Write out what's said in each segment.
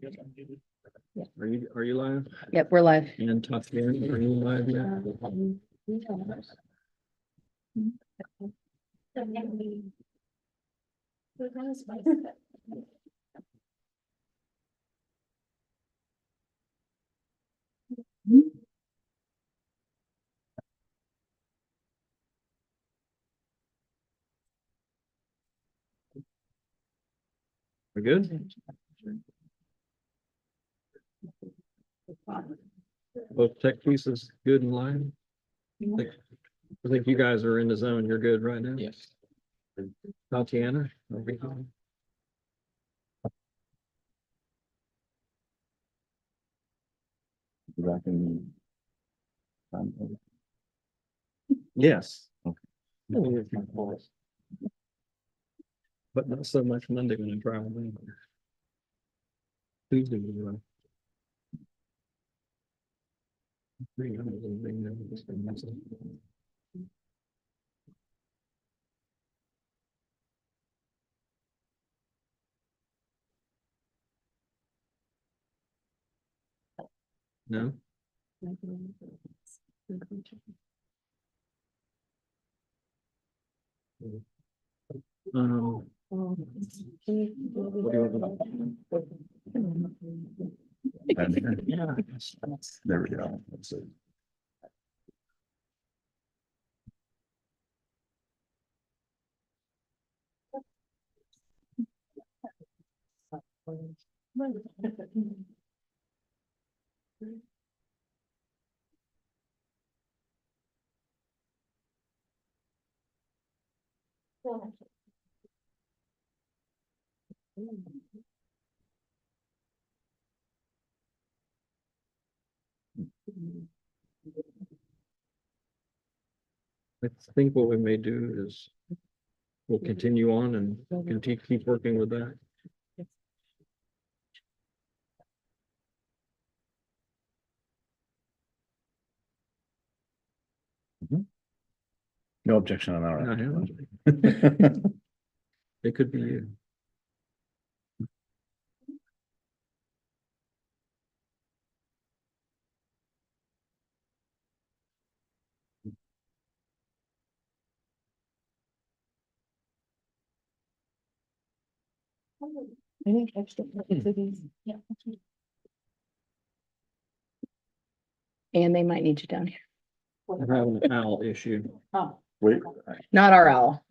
Are you live? Yep, we're live. And Tatiana, are you live yet? We're good? Both tech pieces good and live? I think you guys are in the zone. You're good right now? Yes. Tatiana? Yes. Okay. But not so much Monday when I travel in. Tuesday we were. No? What do you want? Yeah. There we go. Let's see. I think what we may do is we'll continue on and keep working with that. No objection on our I end. have. It could be you. I think extra copies of these. Yeah. And they might need you down here. We're having an owl issue. Oh, Wait. not our owl.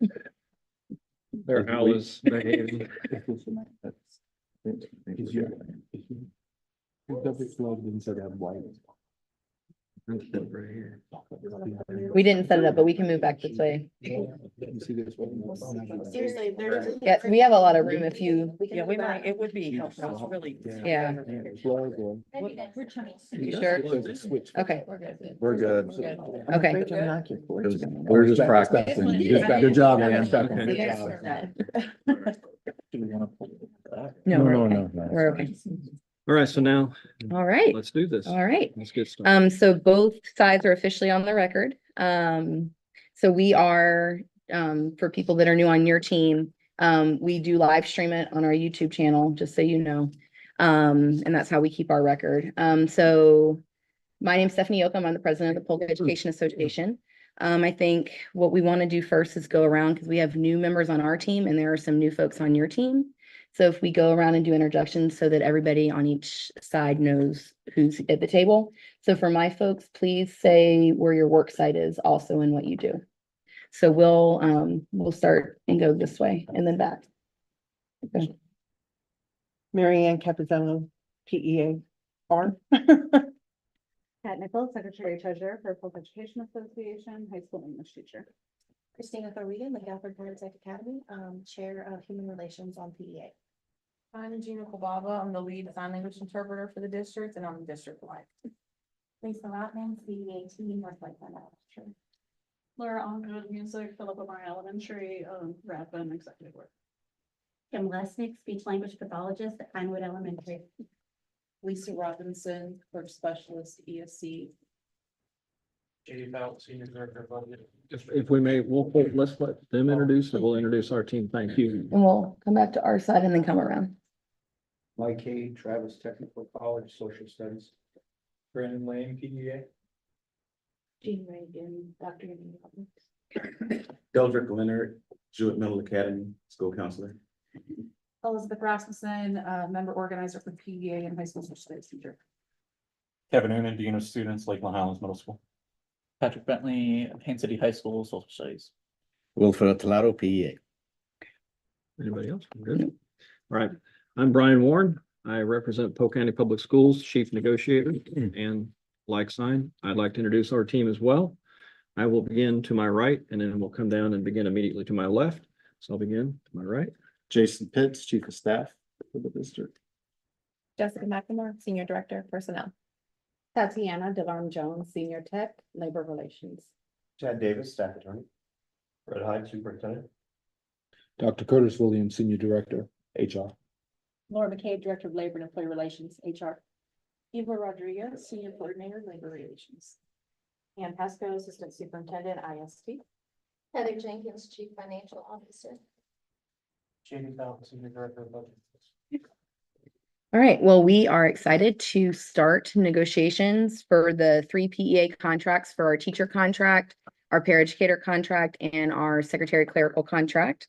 Their owl is behaving. We didn't set it up, but we can move back this way. Seriously, there's. Yeah, we have a lot of room if you, Yeah, we might, it would be helpful, it's really. yeah. You sure? Okay. We're good. Okay. We're just practicing. Good job, man. No, we're okay. We're okay. All right, so now All right. let's do this. All right. Let's get started. So both sides are officially on the record. So we are, for people that are new on your team, we do live stream it on our YouTube channel, just so you know. And that's how we keep our record. So my name's Stephanie Yoakum. I'm the president of the Polk Education Association. I think what we want to do first is go around because we have new members on our team and there are some new folks on your team. So if we go around and do introductions so that everybody on each side knows who's at the table. So for my folks, please say where your work site is also and what you do. So we'll start and go this way and then back. Okay. Mary Ann Capizano, PEAR. Pat Nichols, Secretary Treasurer for Polk Education Association, high school English teacher. Christina Thorwegan, the Gafford Board Tech Academy, Chair of Human Relations on PEA. I'm Gina Kobaba. I'm the lead sign language interpreter for the district and I'm the district wide. Lisa Rotman, CEA team, North Lakeland Elementary. Laura Ongood, music, Philippa Mar Elementary, rep and executive work. Kim Lesnick, speech language pathologist at Pinewood Elementary. Lisa Robinson, clerk specialist, ESC. If we may, let's let them introduce and we'll introduce our team. Thank you. And we'll come back to our side and then come around. Mike K. Travis Technical College, Social Studies. Brandon Lane, PEA. Jean Reagan, Dr. Deldrick Leonard, Jewett Middle Academy, School Counselor. Elizabeth Rasmussen, member organizer for PEA and high school social studies teacher. Kevin Noonan, Dean of Students, Lakeland Highlands Middle School. Patrick Bentley, Haines City High School, Social Studies. Wilfred Talado, PEA. Anybody else? Good. All right. I'm Brian Warren. I represent Polk County Public Schools Chief Negotiator and like sign. I'd like to introduce our team as well. I will begin to my right and then we'll come down and begin immediately to my left. So I'll begin to my right. Jason Pitts, Chief of Staff for the district. Jessica McNamara, Senior Director of Personnel. Tatiana Devon Jones, Senior Tech, Labor Relations. Chad Davis, Staff Attorney. Fred Hyde, Superintendent. Dr. Curtis Williams, Senior Director, HR. Laura McCabe, Director of Labor and Employee Relations, HR. Eva Rodriguez, Senior Coordinator, Labor Relations. Ann Pasco, Assistant Superintendent, IST. Heather Jenkins, Chief Financial Officer. Jamie Fountain, Senior Director of Budget. All right, well, we are excited to start negotiations for the 3 PEA contracts for our teacher contract, our paraeducator contract, and our secretary clerical contract.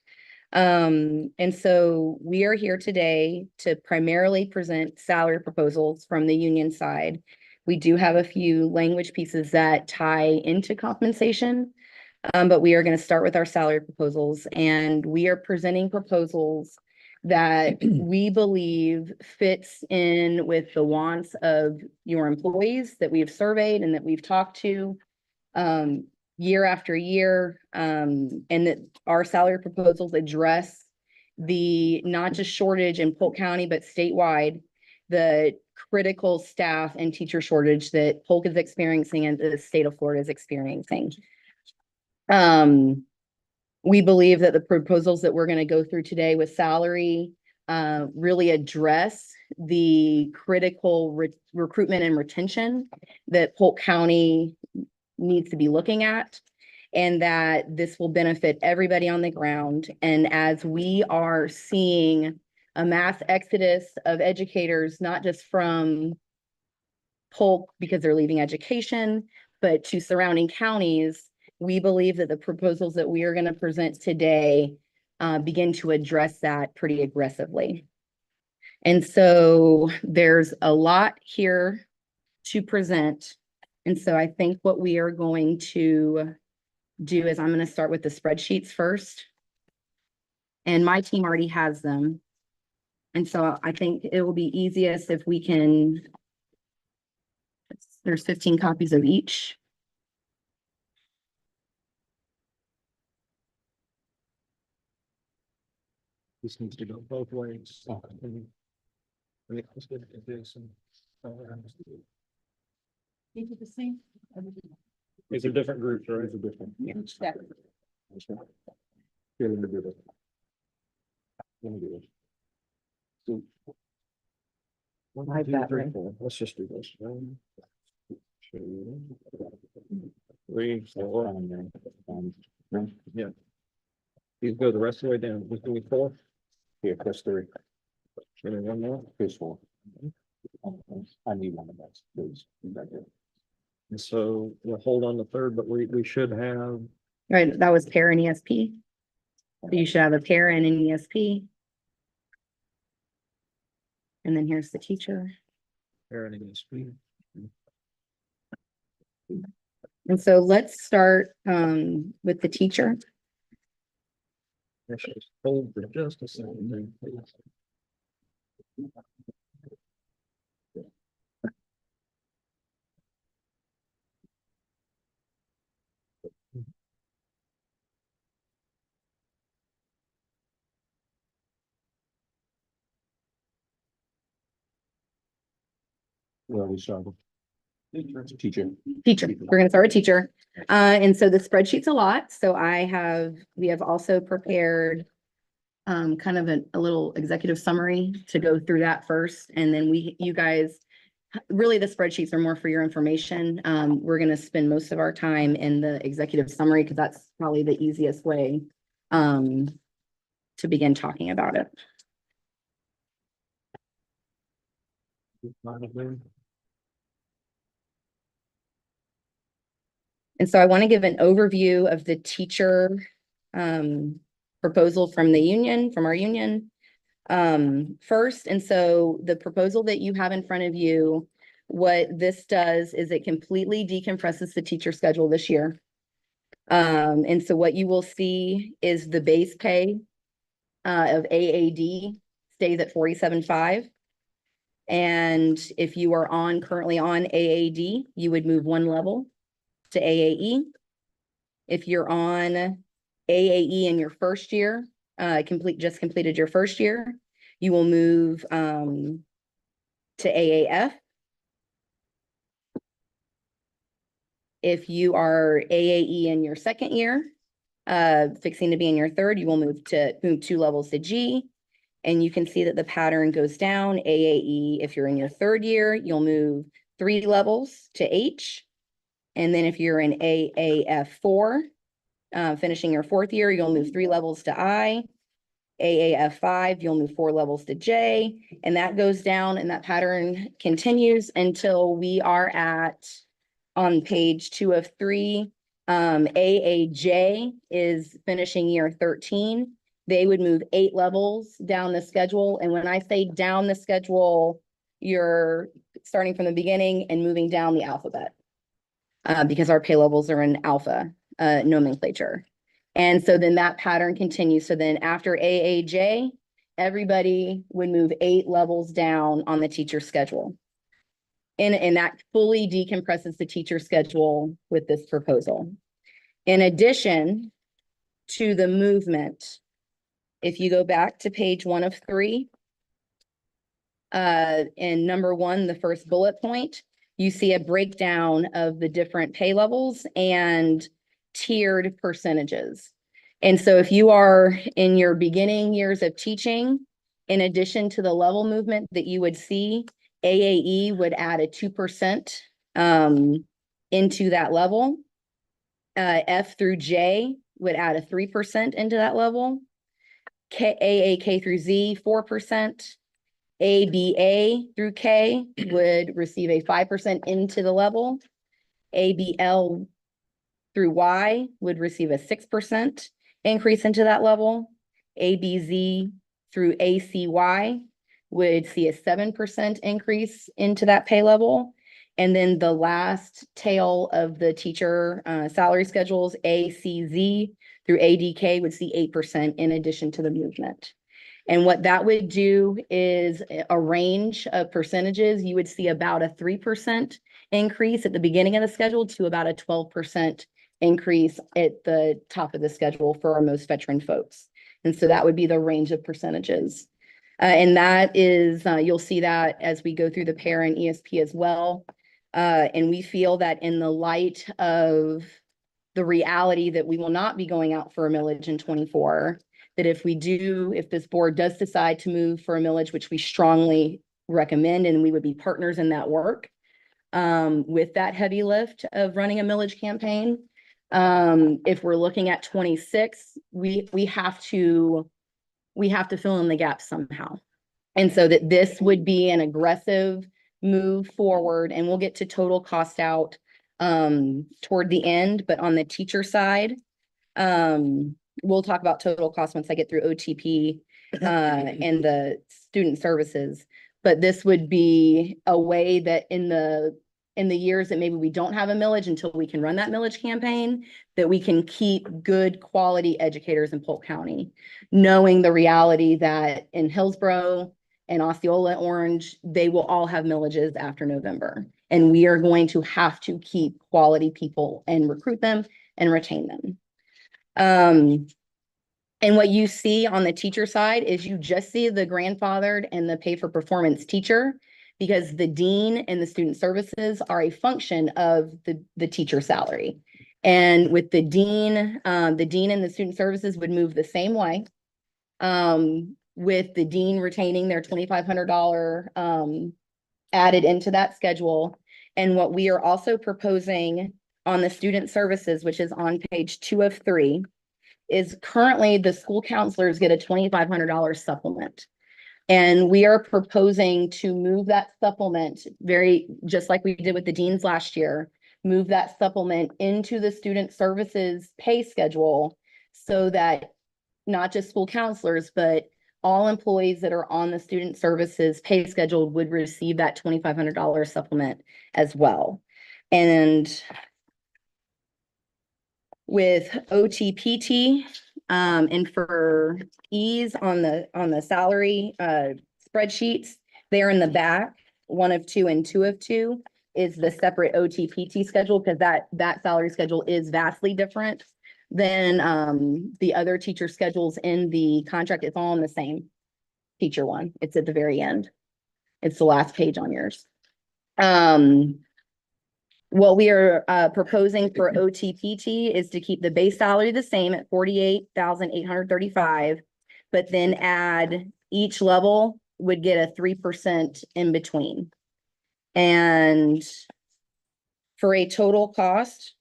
And so we are here today to primarily present salary proposals from the union side. We do have a few language pieces that tie into compensation, but we are going to start with our salary proposals, and we are presenting proposals that we believe fits in with the wants of your employees that we have surveyed and that we've talked to year after year, and that our salary proposals address the not just shortage in Polk County, but statewide, the critical staff and teacher shortage that Polk is experiencing and the state of Florida is experiencing. We believe that the proposals that we're going to go through today with salary really address the critical recruitment and retention that Polk County needs to be looking at, and that this will benefit everybody on the ground. And as we are seeing a mass exodus of educators, not just from Polk because they're leaving education, but to surrounding counties, we believe that the proposals that we are going to present today begin to address that pretty aggressively. And so there's a lot here to present. And so I think what we are going to do is I'm going to start with the spreadsheets first. And my team already has them. And so I think it will be easiest if we can, there's 15 copies of each. This needs to go both ways. I think it's good to do some. Each of the same. These are different groups, right? These are different. Yeah. Here, let me do this. Let me do this. So, One, two, three, four. Let's just do this. 3, 4. Yeah. These go the rest of the way down. Just do 4. Here, plus 3. And then one more. Here's 4. I need one of those, please. And so we'll hold on the third, but we should have. Right, that was para and ESP. So you should have a para and an ESP. And then here's the teacher. Parenting and speed. And so let's start with the teacher. Let's just hold for just a second. then, please. Where are we starting? Teacher. Teacher, we're gonna start with teacher. And so the spreadsheet's a lot, so we have also prepared kind of a little executive summary to go through that first, and then you guys, really the spreadsheets are more for your information. We're gonna spend most of our time in the executive summary because that's probably the easiest way to begin talking about it. And so I want to give an overview of the teacher proposal from the union, from our union. First, and so the proposal that you have in front of you, what this does is it completely decompresses the teacher schedule this year. And so what you will see is the base pay of AAD stays at 47.5. And if you are currently on AAD, you would move one level to AAE. If you're on AAE in your first year, just completed your first year, you will move to AAF. If you are AAE in your second year, fixing to be in your third, you will move 2 levels to G. And you can see that the pattern goes down. AAE, if you're in your third year, you'll move 3 levels to H. And then if you're in AAF4, finishing your fourth year, you'll move 3 levels to I. AAF5, you'll move 4 levels to J. And that goes down, and that pattern continues until we are on page 2 of 3. AAJ is finishing year 13. They would move 8 levels down the schedule. And when I say down the schedule, you're starting from the beginning and moving down the alphabet, because our pay levels are in alpha nomenclature. And so then that pattern continues. So then after AAJ, everybody would move 8 levels down on the teacher schedule. And that fully decompresses the teacher schedule with this proposal. In addition to the movement, if you go back to page 1 of 3, in number 1, the first bullet point, you see a breakdown of the different pay levels and tiered percentages. And so if you are in your beginning years of teaching, in addition to the level movement that you would see, AAE would add a 2% into that level. F through J would add a 3% into that level. AA through Z, 4%. ABA through K would receive a 5% into the level. ABL through Y would receive a 6% increase into that level. ABZ through ACY would see a 7% increase into that pay level. And then the last tail of the teacher salary schedules, ACZ through ADK, would see 8% in addition to the movement. And what that would do is a range of percentages. You would see about a 3% increase at the beginning of the schedule to about a 12% increase at the top of the schedule for our most veteran folks. And so that would be the range of percentages. And that is, you'll see that as we go through the PARA and ESP as well. And we feel that in the light of the reality that we will not be going out for a millage in 24, that if this board does decide to move for a millage, which we strongly recommend, and we would be partners in that work, with that heavy lift of running a millage campaign. If we're looking at 26, we have to fill in the gaps somehow. And so that this would be an aggressive move forward, and we'll get to total cost out toward the end, but on the teacher side, we'll talk about total cost once I get through OTP and the student services. But this would be a way that in the years that maybe we don't have a millage until we can run that millage campaign, that we can keep good quality educators in Polk County, knowing the reality that in Hillsborough and Osceola, Orange, they will all have millages after November. And we are going to have to keep quality people and recruit them and retain them. And what you see on the teacher side is you just see the grandfathered and the pay for performance teacher, because the dean and the student services are a function of the teacher salary. And with the dean and the student services would move the same way, with the dean retaining their $2,500 added into that schedule. And what we are also proposing on the student services, which is on page 2 of 3, is currently the school counselors get a $2,500 supplement. And we are proposing to move that supplement just like we did with the deans last year, move that supplement into the student services pay schedule so that not just school counselors, but all employees that are on the student services pay schedule would receive that $2,500 supplement as well. And with OTPT, and for ease on the salary, spreadsheets, they're in the back, 1 of 2 and 2 of 2 is the separate OTPT schedule, because that salary schedule is vastly different than, the other teacher schedules in the contract. It's all in the same teacher one. It's at the very end. It's the last page on yours. What we are proposing for OTPT is to keep the base salary the same at 48,835, but then add each level would get a 3% in between. And for a total cost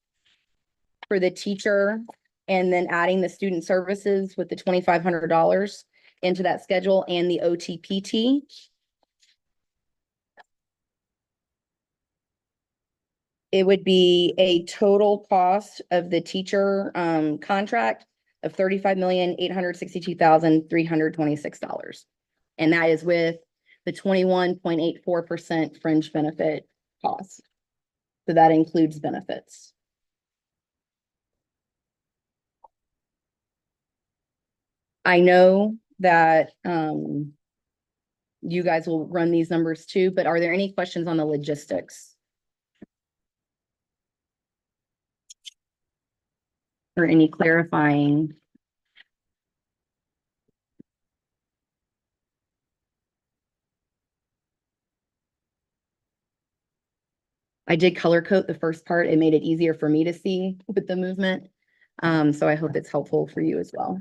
for the teacher, and then adding the student services with the $2,500 into that schedule and the OTPT, it would be a total cost of the teacher contract of $35,862,326. And that is with the 21.84% fringe benefit cost. So that includes benefits. I know that you guys will run these numbers too, but are there any questions on the logistics? Or any clarifying? I did color code the first part. It made it easier for me to see with the movement. So I hope it's helpful for you as well.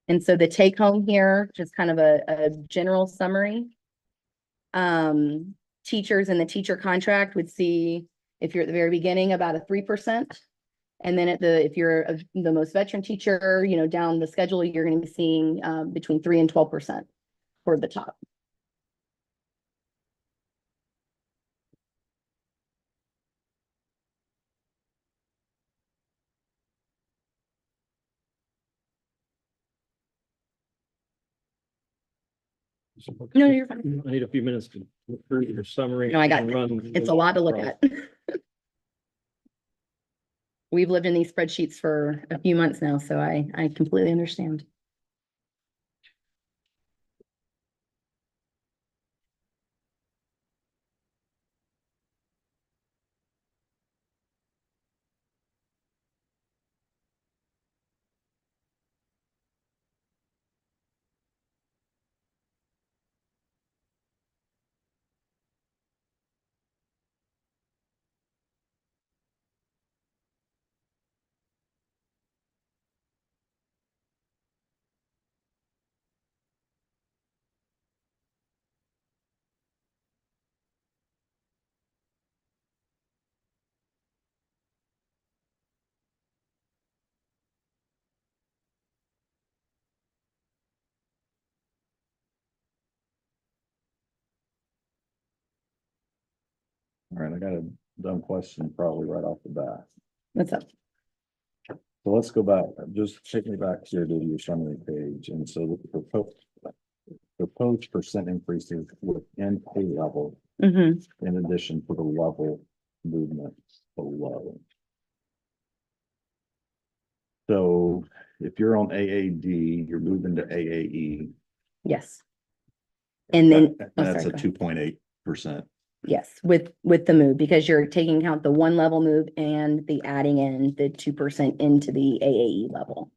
And so the take home here, just kind of a general summary. Teachers in the teacher contract would see, if you're at the very beginning, about a 3%. And then if you're the most veteran teacher, down the schedule, you're going to be seeing between 3 and 12% for the top. No, you're fine. I need a few minutes to look through your summary. No, I got and it. run. It's a lot to look at. We've lived in these spreadsheets for a few months now, so I completely understand. All right, I got a dumb question probably right off the bat. What's up? So let's go back, just take me back to your summary page. And so the proposed percent increases within pay level Mm-hmm. in addition to the level movement below. So if you're on AAD, you're moving to AAE. Yes. And then, That's sorry, a go ahead. 2.8%. Yes, with the move, because you're taking account the 1 level move and the adding in the 2% into the AAE level.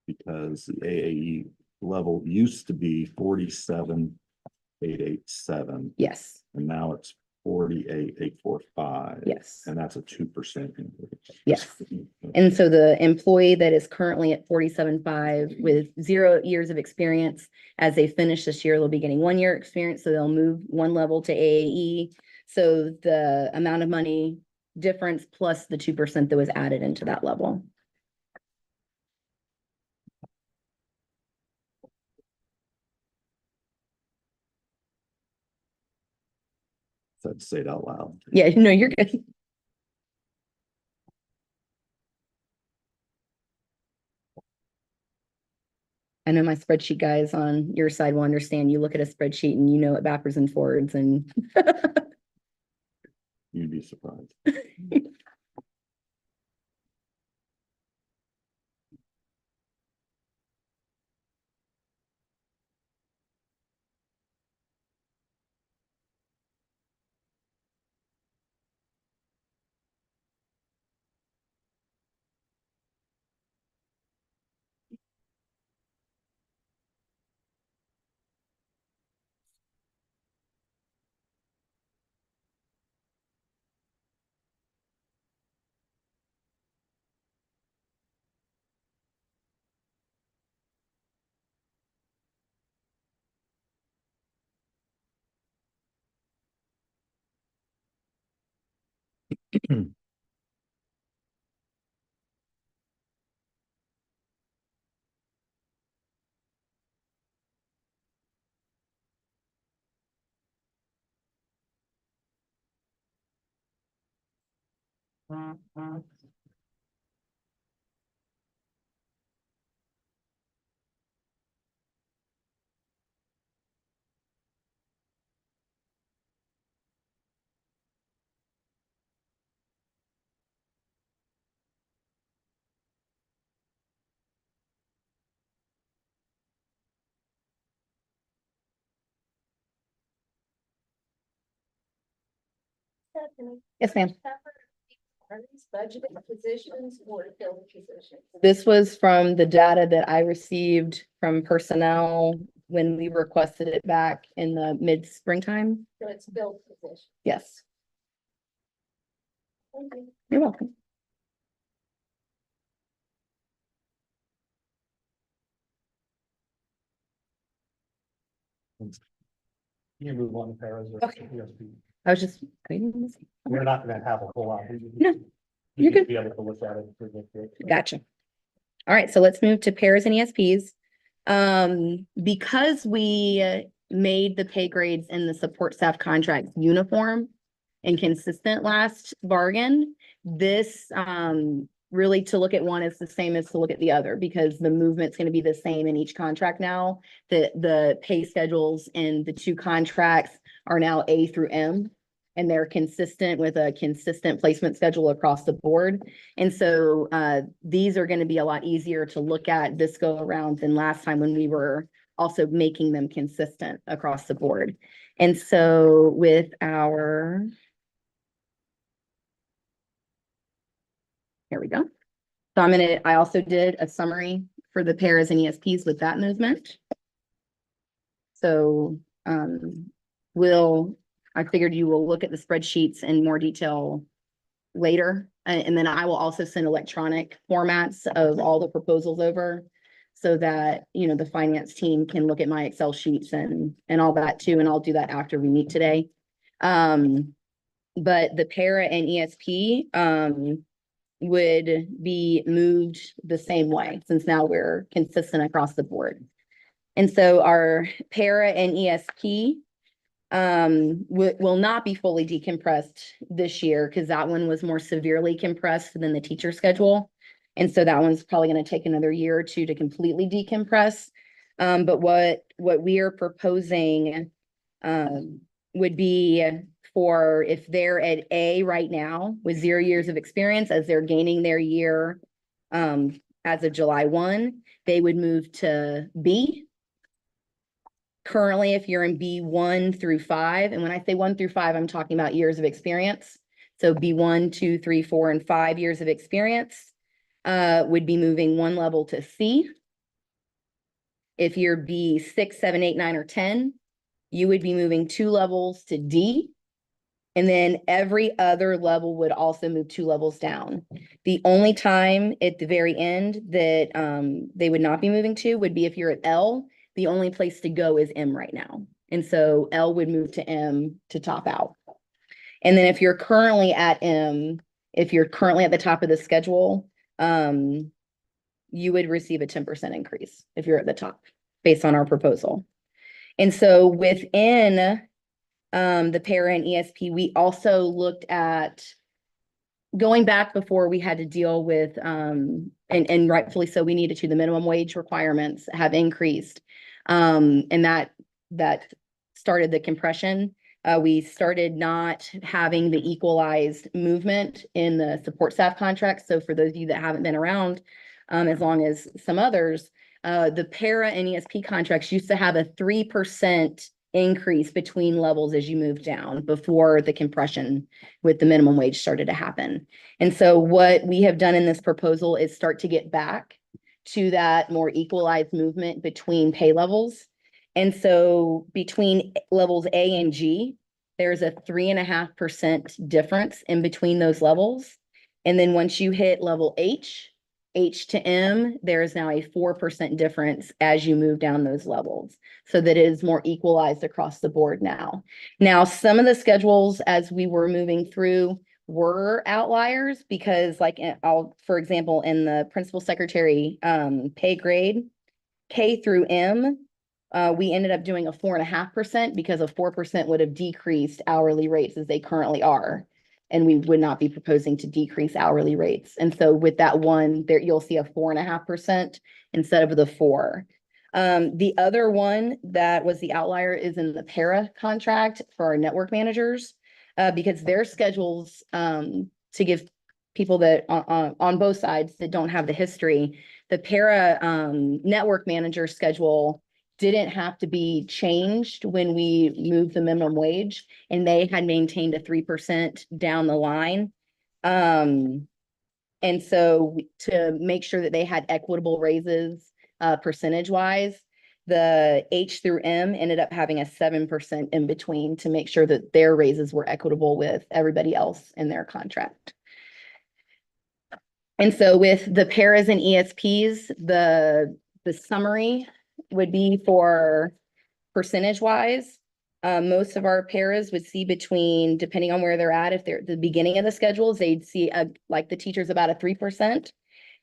Because the AAE level used to be 47,887, Yes, and now it's 48,845. yes, And that's a 2% increase. yes. And so the employee that is currently at 47.5 with 0 years of experience, as they finish this year, they'll be getting 1 year experience. So they'll move 1 level to AAE. So the amount of money difference plus the 2% that was added into that level. So to say it out loud. Yeah, no, you're good. I know my spreadsheet guys on your side will understand. You look at a spreadsheet and you know it backwards and forwards and You'd be surprised. yes, ma'am. Are these budgeted positions or filled positions? This was from the data that I received from personnel when we requested it back in the mid-springtime. So it's filled position. Yes, Thank you. you're welcome. You move on to paras. Okay. I was just waiting. We're not gonna have a whole lot. No, You you're just good. be able to look at it. Gotcha. All right, so let's move to pairs and ESPs. Because we made the pay grades and the support staff contracts uniform and consistent last bargain, this really to look at one is the same as to look at the other because the movement's going to be the same in each contract now. The pay schedules in the two contracts are now A through M. And they're consistent with a consistent placement schedule across the board. And so these are going to be a lot easier to look at this go around than last time when we were also making them consistent across the board. And so with our, here we go. So I also did a summary for the pairs and ESPs with that movement. So I figured you will look at the spreadsheets in more detail later. And then I will also send electronic formats of all the proposals over so that, you know, the finance team can look at my Excel sheets and all that too. And I'll do that after we meet today. But the para and ESP would be moved the same way since now we're consistent across the board. And so our para and ESP will not be fully decompressed this year because that one was more severely compressed than the teacher schedule. And so that one's probably going to take another year or two to completely decompress. But what we are proposing would be for if they're at A right now with 0 years of experience as they're gaining their year as of July 1, they would move to B. Currently, if you're in B1 through 5, and when I say 1 through 5, I'm talking about years of experience. So B1, 2, 3, 4, and 5 years of experience would be moving one level to C. If you're B6, 7, 8, 9, or 10, you would be moving 2 levels to D. And then every other level would also move 2 levels down. The only time at the very end that they would not be moving to would be if you're at L. The only place to go is M right now. And so L would move to M to top out. And then if you're currently at M, if you're currently at the top of the schedule, you would receive a 10% increase if you're at the top based on our proposal. And so within the para and ESP, we also looked at going back before we had to deal with, and rightfully so, we needed to, the minimum wage requirements have increased. And that started the compression. We started not having the equalized movement in the support staff contracts. So for those of you that haven't been around, as long as some others, the para and ESP contracts used to have a 3% increase between levels as you move down before the compression with the minimum wage started to happen. And so what we have done in this proposal is start to get back to that more equalized movement between pay levels. And so between levels A and G, there's a 3.5% difference in between those levels. And then once you hit level H to M, there is now a 4% difference as you move down those levels, so that it is more equalized across the board now. Now, some of the schedules as we were moving through were outliers because like, for example, in the principal secretary pay grade, K through M, we ended up doing a 4.5% because a 4% would have decreased hourly rates as they currently are. And we would not be proposing to decrease hourly rates. And so with that one, there you'll see a 4.5% instead of the 4. The other one that was the outlier is in the para contract for our network managers, because their schedules, to give people that on both sides that don't have the history, the para network manager schedule didn't have to be changed when we moved the minimum wage, and they had maintained a 3% down the line. And so to make sure that they had equitable raises percentage wise, the H through M ended up having a 7% in between to make sure that their raises were equitable with everybody else in their contract. And so with the paras and ESPs, the summary would be for percentage wise. Most of our paras would see between, depending on where they're at, if they're at the beginning of the schedules, they'd see like the teachers about a 3%.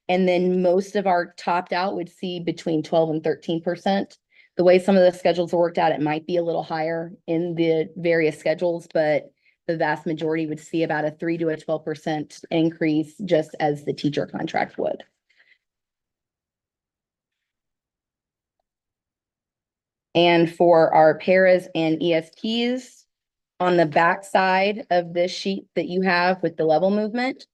And then most of our topped out would see between 12 and 13%. The way some of the schedules are worked out, it might be a little higher in the various schedules, but the vast majority would see about a 3 to a 12% increase just as the teacher contract would. And for our paras and ESPs, on the back side of this sheet that you have with the level movement,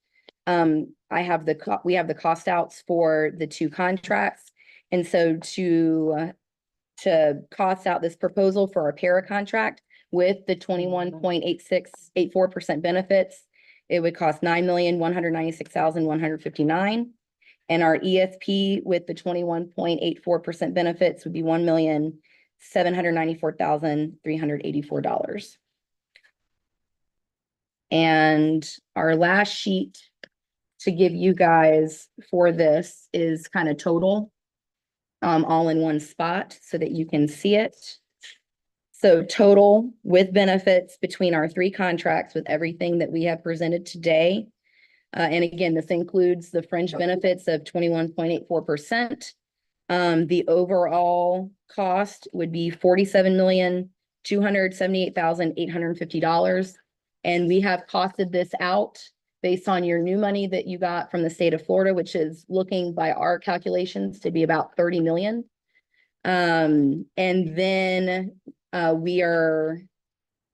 we have the cost outs for the 2 contracts. And so to cost out this proposal for our para contract with the 21.8684% benefits, it would cost $9,196,159. And our ESP with the 21.84% benefits would be $1,794,384. And our last sheet to give you guys for this is kind of total, all in one spot so that you can see it. So total with benefits between our 3 contracts with everything that we have presented today. And again, this includes the fringe benefits of 21.84%. The overall cost would be $47,278,850. And we have costed this out based on your new money that you got from the state of Florida, which is looking by our calculations to be about 30 million. And then we are,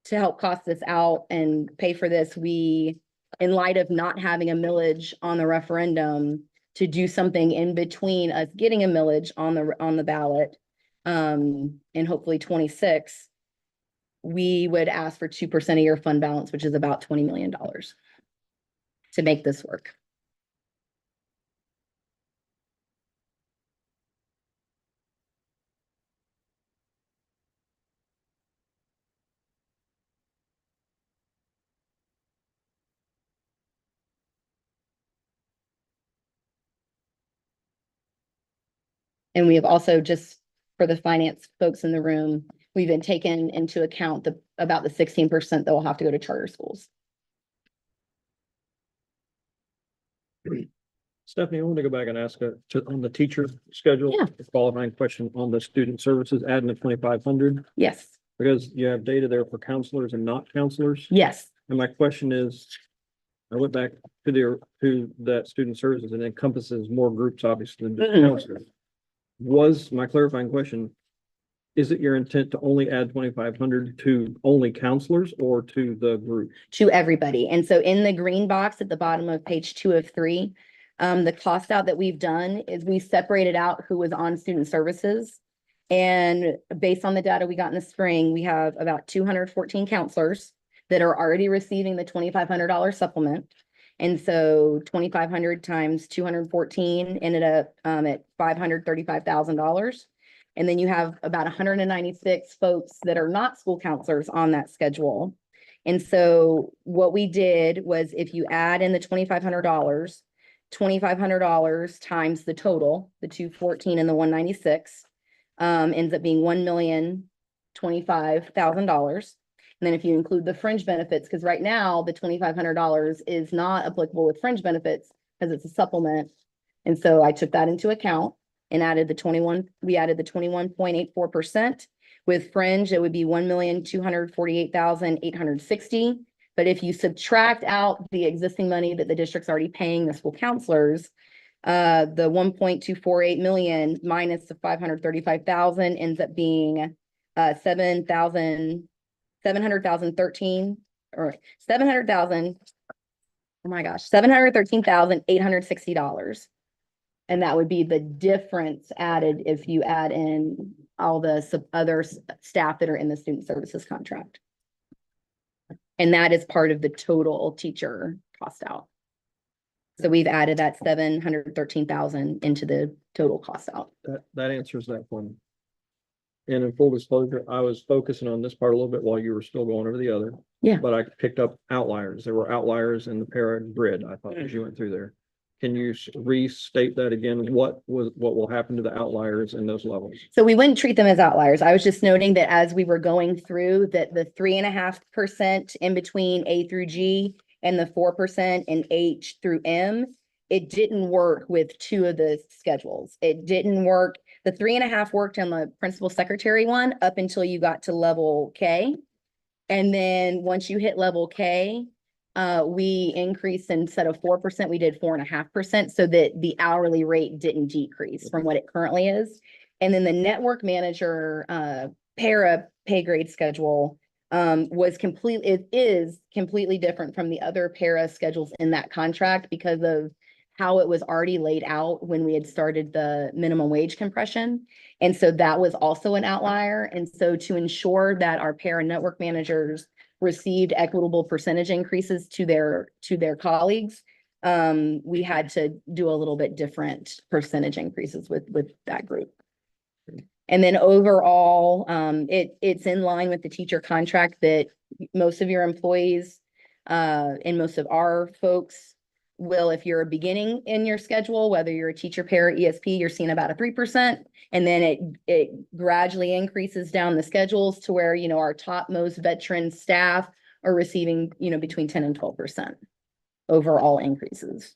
to help cost this out and pay for this, we, in light of not having a millage on the referendum, to do something in between us getting a millage on the ballot, and hopefully 26, we would ask for 2% of your fund balance, which is about $20 million to make this work. And we have also, just for the finance folks in the room, we've been taken into account about the 16% that will have to go to charter schools. Stephanie, I want to go back and ask on the teacher schedule. Yeah. A qualifying question on the student services, adding the 2,500, Yes, because you have data there for counselors and not counselors. yes. And my question is, I went back to that student services and encompasses more groups, obviously, than just Mhm. counselors. Was my clarifying question, is it your intent to only add 2,500 to only counselors or to the group? To everybody. And so in the green box at the bottom of page 2 of 3, the cost out that we've done is we separated out who was on student services. And based on the data we got in the spring, we have about 214 counselors that are already receiving the $2,500 supplement. And so 2,500 times 214 ended up at $535,000. And then you have about 196 folks that are not school counselors on that schedule. And so what we did was if you add in the $2,500 times the total, the 214 and the 196, ends up being $1,025,000. And then if you include the fringe benefits, because right now the $2,500 is not applicable with fringe benefits because it's a supplement. And so I took that into account and added the 21.84%. With fringe, it would be 1,248,860. But if you subtract out the existing money that the district's already paying the school counselors, the 1.248 million minus the 535,000 ends up being 700,013 or 700,000. Oh my gosh, $713,860. And that would be the difference added if you add in all the other staff that are in the student services contract. And that is part of the total teacher cost out. So we've added that 713,000 into the total cost out. That answers that one. And in full disclosure, I was focusing on this part a little bit while you were still going over the other. Yeah. But I picked up outliers. There were outliers in the para grid, I thought, as you went through there. Can you restate that again? What will happen to the outliers in those levels? So we wouldn't treat them as outliers. I was just noting that as we were going through that the 3.5% in between A through G and the 4% in H through M, it didn't work with 2 of the schedules. It didn't work. The 3.5 worked on the principal secretary one up until you got to level K. And then once you hit level K, we increased instead of 4%, we did 4.5% so that the hourly rate didn't decrease from what it currently is. And then the network manager para pay grade schedule it is completely different from the other para schedules in that contract because of how it was already laid out when we had started the minimum wage compression. And so that was also an outlier. And so to ensure that our para network managers received equitable percentage increases to their colleagues, we had to do a little bit different percentage increases with that group. And then overall, it's in line with the teacher contract that most of your employees and most of our folks will, if you're beginning in your schedule, whether you're a teacher, para, ESP, you're seeing about a 3%. And then it gradually increases down the schedules to where, our top most veteran staff are receiving, between 10 and 12% overall increases.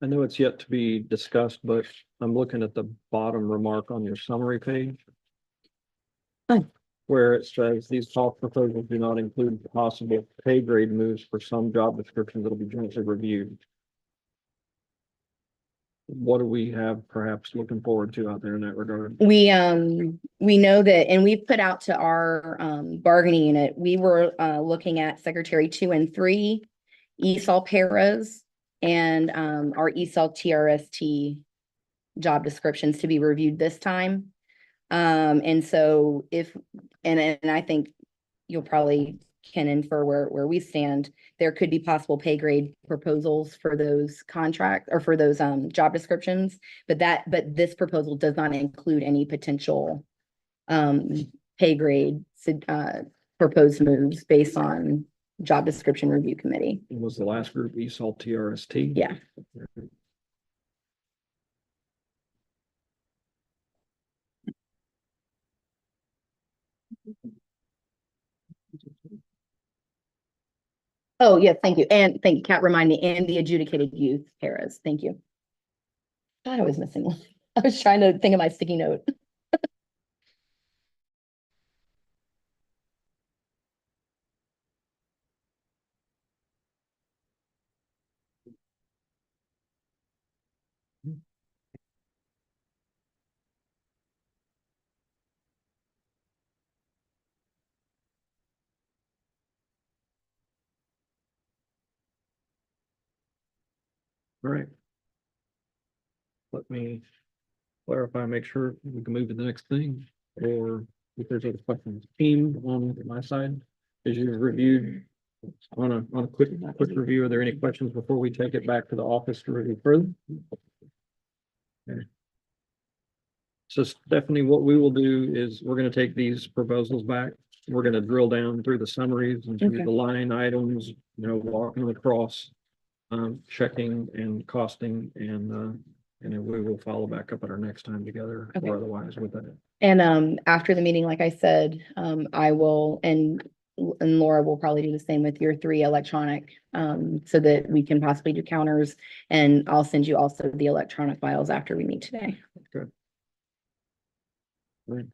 I know it's yet to be discussed, but I'm looking at the bottom remark on your summary page. Fine. Where it says these cost proposals do not include possible pay grade moves for some job descriptions that'll be jointly reviewed. What do we have perhaps looking forward to out there in that regard? We know that, and we've put out to our bargaining unit, we were looking at Secretary 2 and 3, ESOL paras, and our ESOL TRST job descriptions to be reviewed this time. And so and I think you'll probably can infer where we stand, there could be possible pay grade proposals for those contracts or for those job descriptions. But this proposal does not include any potential pay grade proposed moves based on job description review committee. It was the last group we saw TRST. Yeah. Oh, yes, thank you. And thank you, Kat, remind me, and the adjudicated youth paras. Thank you. Thought I was missing one. I was trying to think of my sticky note. All right. Let me clarify, make sure we can move to the next thing, or if there's other questions. Team on my side, as you reviewed on a quick review, are there any questions before we take it back to the office to review further? Okay. So Stephanie, what we will do is we're gonna take these proposals back. We're gonna drill down through the summaries and through Okay. the line items, walking across, checking and costing, and then we will follow back up at our next time together Okay. or otherwise with it. And after the meeting, like I said, I will, and Laura will probably do the same with your 3 electronic, so that we can possibly do counters. And I'll send you also the electronic files after we meet today. Good. Right.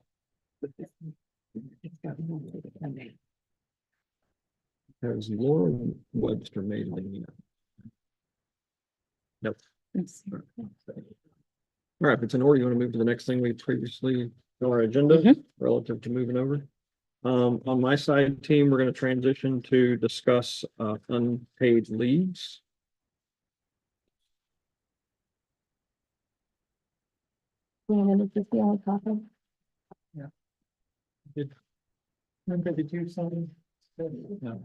Has Laura Webster made it in yet? Nope. Let's see. All right, if it's in order, you want to move to the next thing we previously on our agenda relative to moving over? On my side, team, we're going to transition to discuss unpaid leaves. Did you sign? No.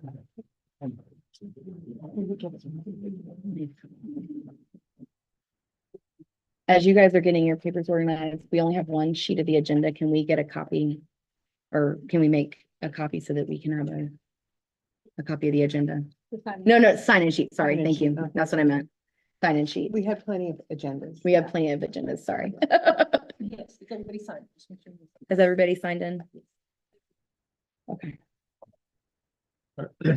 As you guys are getting your papers organized, we only have 1 sheet of the agenda. Can we get a copy? Or can we make a copy so that we can have a copy of the agenda? No, sign-in sheet. Sorry, Sign-in thank you. sheet, okay. That's what I meant. Sign-in sheet. We have plenty of agendas. We have plenty of agendas, sorry. Yes, if everybody signed. Just make sure you- Has everybody signed in? Okay.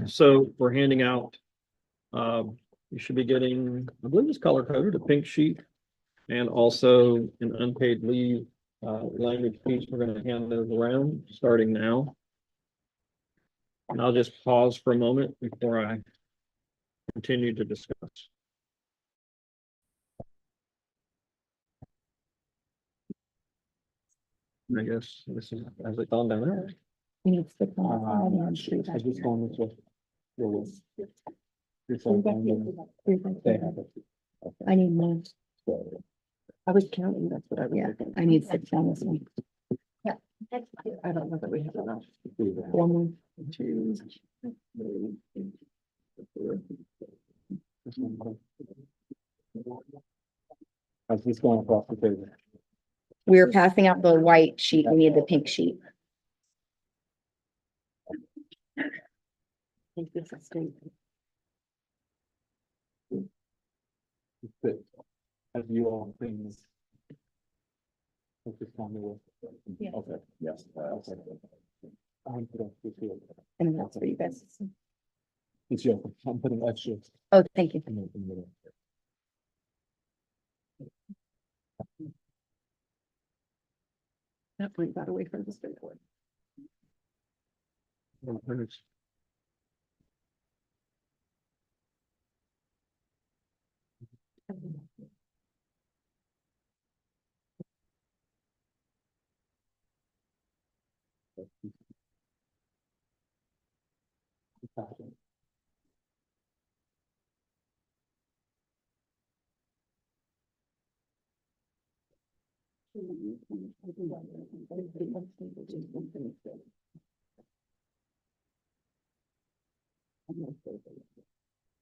So we're handing out, you should be getting, I believe it's color coded, a pink sheet. And also an unpaid leave, language piece. We're gonna hand those around, starting now. And I'll just pause for a moment before I continue to discuss. I guess this is, has it gone down there? We need to stick on the side and then shoot I back just here. going this way. Your list. Your Three phone, back and here, then three back they here. have it. I need more. I was counting, that's what I was. Yeah, looking. I need 6 on this one. I don't know that we have enough. 4 more. 2, I was just going across the table. We're passing out the white sheet. We need the pink sheet. I think this is state. But as you all things. Just tell me what. Yeah. Okay, yes. Okay. I'm putting this here. And that's for you guys. It's your, I'm putting extra. Oh, thank you. in the middle. That brings that away from the state board.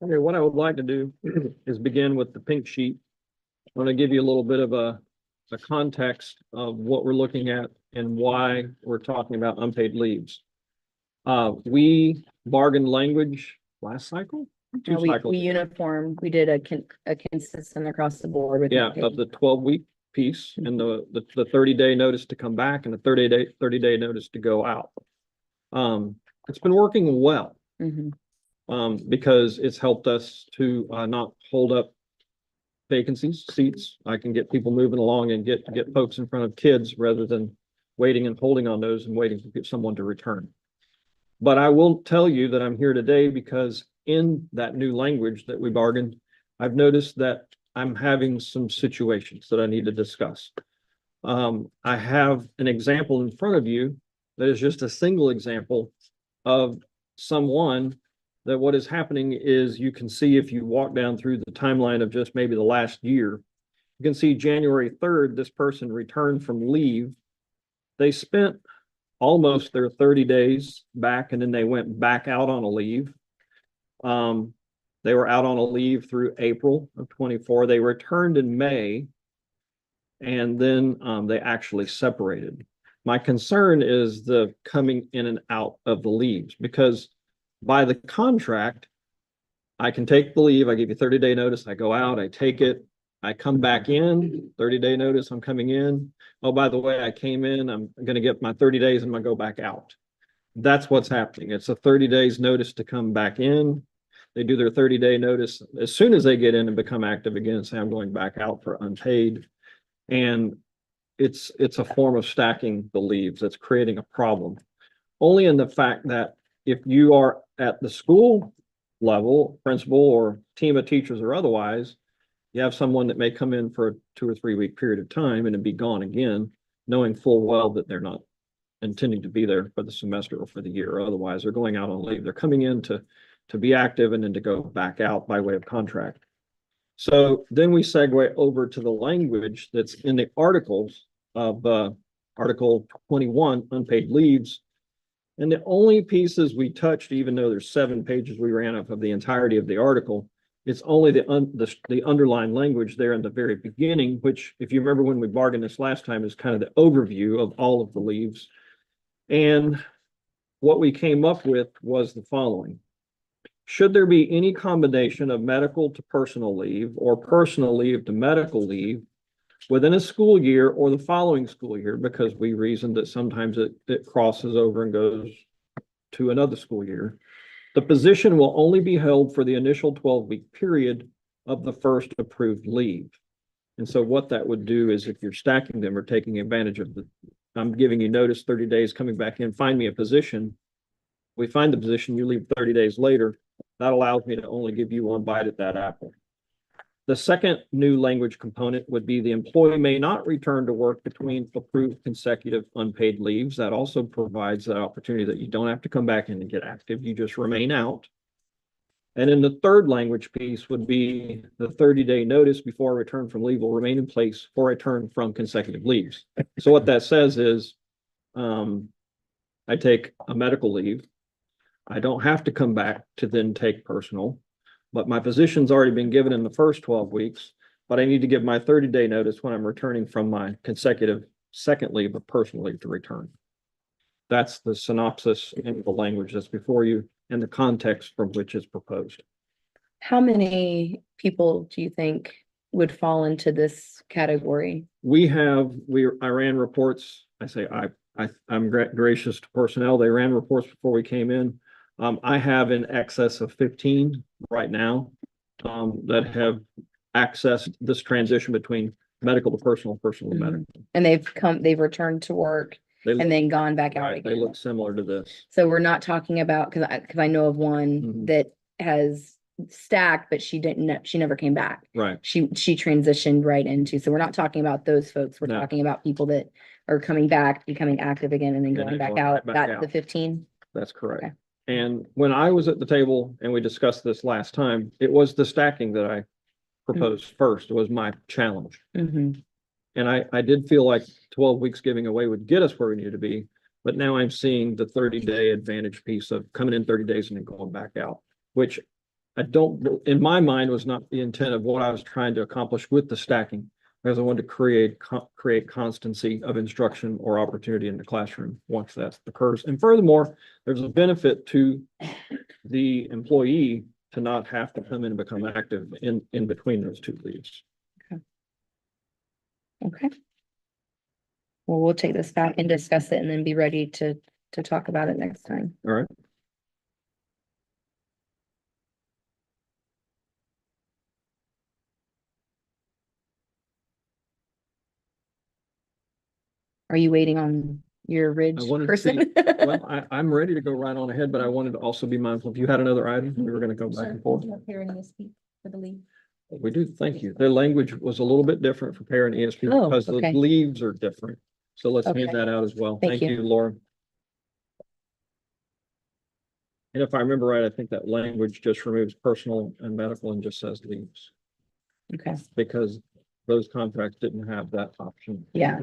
Okay, what I would like to do is begin with the pink sheet. I'm gonna give you a little bit of a context of what we're looking at and why we're talking about unpaid leaves. We bargained language last cycle? Two We cycles. we did a consistent across the board with. Yeah, of the 12-week piece and the 30-day notice to come back and the 30-day notice to go out. It's been working well. Mhm. Because it's helped us to not hold up vacancies, seats. I can get people moving along and get folks in front of kids rather than waiting and holding on those and waiting for someone to return. But I will tell you that I'm here today because in that new language that we bargained, I've noticed that I'm having some situations that I need to discuss. I have an example in front of you that is just a single example of someone that what is happening is you can see if you walk down through the timeline of just maybe the last year, you can see January 3rd, this person returned from leave. They spent almost their 30 days back and then they went back out on a leave. They were out on a leave through April of 24. They returned in May and then they actually separated. My concern is the coming in and out of the leaves because by the contract, I can take the leave. I give you 30-day notice. I go out, I take it, I come back in, 30-day notice, I'm coming in. Oh, by the way, I came in, I'm going to get my 30 days and I'm going to go back out. That's what's happening. It's a 30 days notice to come back in. They do their 30-day notice as soon as they get in and become active again, say I'm going back out for unpaid. And it's a form of stacking the leaves. That's creating a problem. Only in the fact that if you are at the school level, principal or team of teachers or otherwise, you have someone that may come in for a 2 or 3 week period of time and then be gone again, knowing full well that they're not intending to be there for the semester or for the year. Or otherwise, they're going out on leave. They're coming in to be active and then to go back out by way of contract. So then we segue over to the language that's in the articles of Article 21, unpaid leaves. And the only pieces we touched, even though there's 7 pages we ran of the entirety of the article, it's only the underlying language there in the very beginning, which, if you remember when we bargained this last time, is kind of the overview of all of the leaves. And what we came up with was the following. Should there be any combination of medical to personal leave or personal leave to medical leave within a school year or the following school year, because we reasoned that sometimes it crosses over and goes to another school year, the position will only be held for the initial 12-week period of the first approved leave. And so what that would do is if you're stacking them or taking advantage of I'm giving you notice 30 days, coming back in, find me a position. We find the position, you leave 30 days later. That allows me to only give you one bite at that apple. The second new language component would be the employee may not return to work between approved consecutive unpaid leaves. That also provides that opportunity that you don't have to come back in and get active. You just remain out. And then the third language piece would be the 30-day notice before return from leave will remain in place for return from consecutive leaves. So what that says is I take a medical leave. I don't have to come back to then take personal, but my position's already been given in the first 12 weeks, but I need to give my 30-day notice when I'm returning from my consecutive second leave of personal leave to return. That's the synopsis in the language that's before you and the context from which it's proposed. How many people do you think would fall into this category? I ran reports. I'm gracious to personnel. They ran reports before we came in. I have in excess of 15 right now that have accessed this transition between medical to personal, personal to medical. And they've returned to work and then gone back out Right, they again. look similar to this. So we're not talking about, because I know of one Mhm. that has stacked, but she never came back. Right. She transitioned right into, so we're not talking about those folks. We're No. talking about people that are coming back, becoming active again and then And going then back going out. right back That's the out. 15. That's correct. Okay. And when I was at the table and we discussed this last time, it was the stacking that I proposed first. It was my challenge. Mhm. And I did feel like 12 weeks giving away would get us where we need to be. But now I'm seeing the 30-day advantage piece of coming in 30 days and then going back out, which I don't, in my mind, was not the intent of what I was trying to accomplish with the stacking. Because I wanted to create constancy of instruction or opportunity in the classroom once that occurs. And furthermore, there's a benefit to the employee to not have to come in and become active in between those two leaves. Okay. Well, we'll take this back and discuss it and then be ready to talk about it next time. All right. Are you waiting on your Ridge I wanted to person? see, well, I'm ready to go right on ahead, but I wanted to also be mindful. If you had another item, we were going to go back and forth. Parent ESP for the leave. We do, thank you. The language was a little bit different for parent ESP Oh, because the okay. leaves are different. So let's hand Okay. that out as well. Thank Thank you. you, Laura. And if I remember right, I think that language just removes personal and medical and just says leaves Okay, because those contracts didn't have that option. yeah.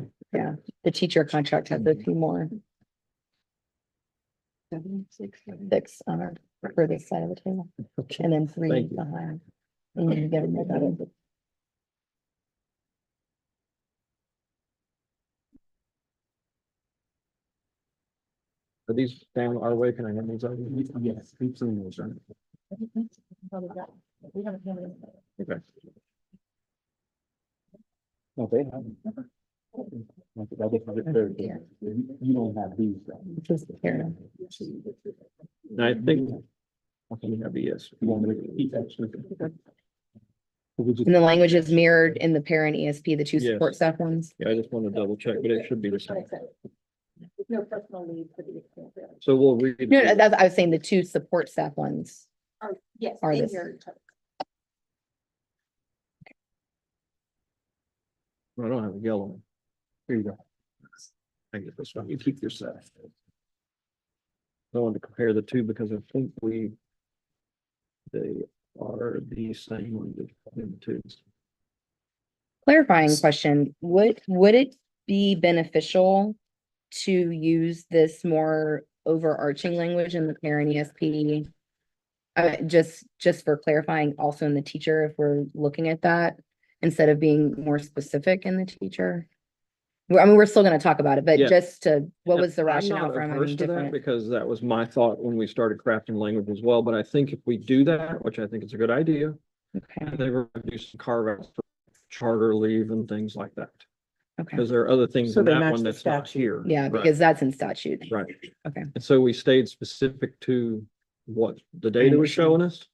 The teacher contract has a few more. 6 on our further side of the table, Okay. and then 3 Thank you. behind. And then you get another. Are these down our way? Can I have these? Yes. Keep seeing those, right? We haven't had it. Okay. No, they haven't. You don't have these. This is the parent. I think. Okay, we have ES. You want me to keep that? And the language is mirrored in the parent ESP, the 2 Yes. support staff ones. Yeah, I just want to double check, but it should be the same. No personal leave for the. So we'll read. No, that's, I was saying the 2 support staff ones. Yes. Are in this- your- I don't have a yellow one. Here you go. I get this one. You keep your set. I wanted to compare the two because I think they are the same one between the two. Clarifying question, would it be beneficial to use this more overarching language in the parent ESP? Just for clarifying also in the teacher, if we're looking at that, instead of being more specific in the teacher? I mean, we're still gonna talk about it, but Yeah. just to, what was the I'm rationale not for having averse to that different? because that was my thought when we started crafting language as well. But I think if we do that, which I think is a good idea, Okay, and they were going to do some carve outs for charter leave and things like that. okay, Because there are other things So in they that match one the that's not statute. here. yeah, Right, because that's in statute. right. Okay. And so we stayed specific to what the data was showing us.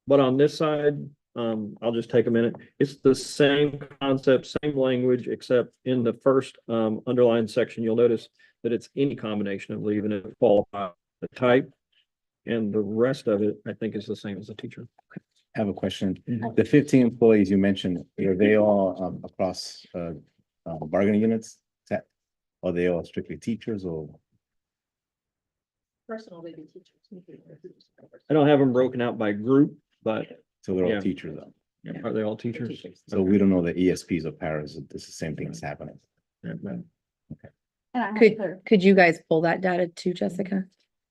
But on this side, I'll just take a minute. It's the same concept, same language, except in the first underlined section, you'll notice that it's any combination of leave and it qualifies the type. And the rest of it, I think, is the same as the teacher. I have a question. The 15 employees you mentioned, are they all across bargaining units? Are they all strictly teachers or? Personal leave and teachers. I don't have them broken out by group, but So they're all Yeah. teachers though. are they all teachers? So we don't know the ESPs or paras. It's the same thing that's happening. Yeah, but- And I have a Could you guys pull that data too, Jessica?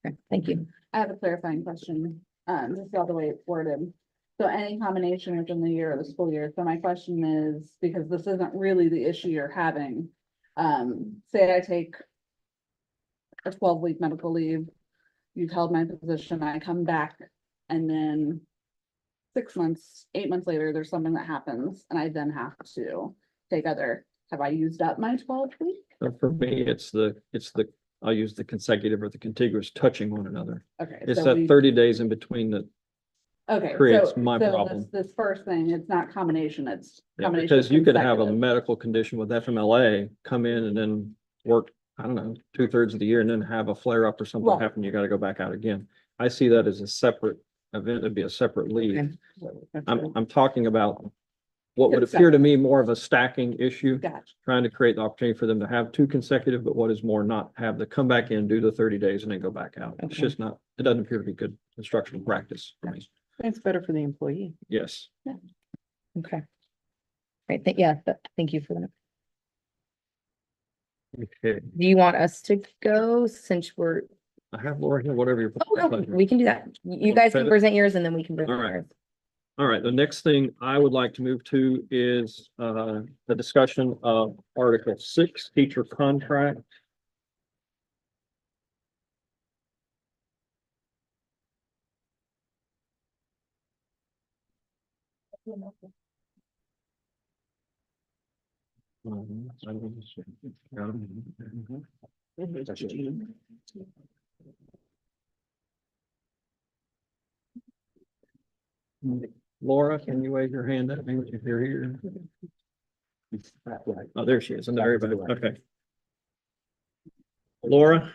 Okay, thank you. I have a clarifying question, just all the way it's worded. So any combination within the year or the school year, so my question is, because this isn't really the issue you're having. Say I take a 12-week medical leave, you've held my position, I come back, and then 6 months, 8 months later, there's something that happens, and I then have to take have I used up my 12 week? So for me, it's I'll use the consecutive or the contiguous touching one another. Okay. It's so that we- 30 days in between that, Okay. creates so- my so problem. This first thing, it's not combination, it's yeah, combination. because you could have a consecutive. medical condition with FMLA, come in and then work, I don't know, 2/3 of the year and then have a flare up or something Right. happen, you gotta go back out again. I see that as a separate event, it'd be a separate leave. Okay. I'm talking about what would appear to me more of a stacking issue, Gotcha. trying to create the opportunity for them to have 2 consecutive, but what is more, not have to come back in, do the 30 days and then go back out. It's Okay. just not, it doesn't appear to be good instructional practice for me. It's better for the employee. Yes. Okay. Right, thank you for that. Okay. Do you want us to go since we're I have Laura here, whatever your. Oh, no, we can do that. You guys can present yours and then we can present All right. yours. All right, the next thing I would like to move to is the discussion of Article 6, teacher contract. Laura, can you wave your hand at me if you're here? Oh, there she is in the very back. Okay. Laura,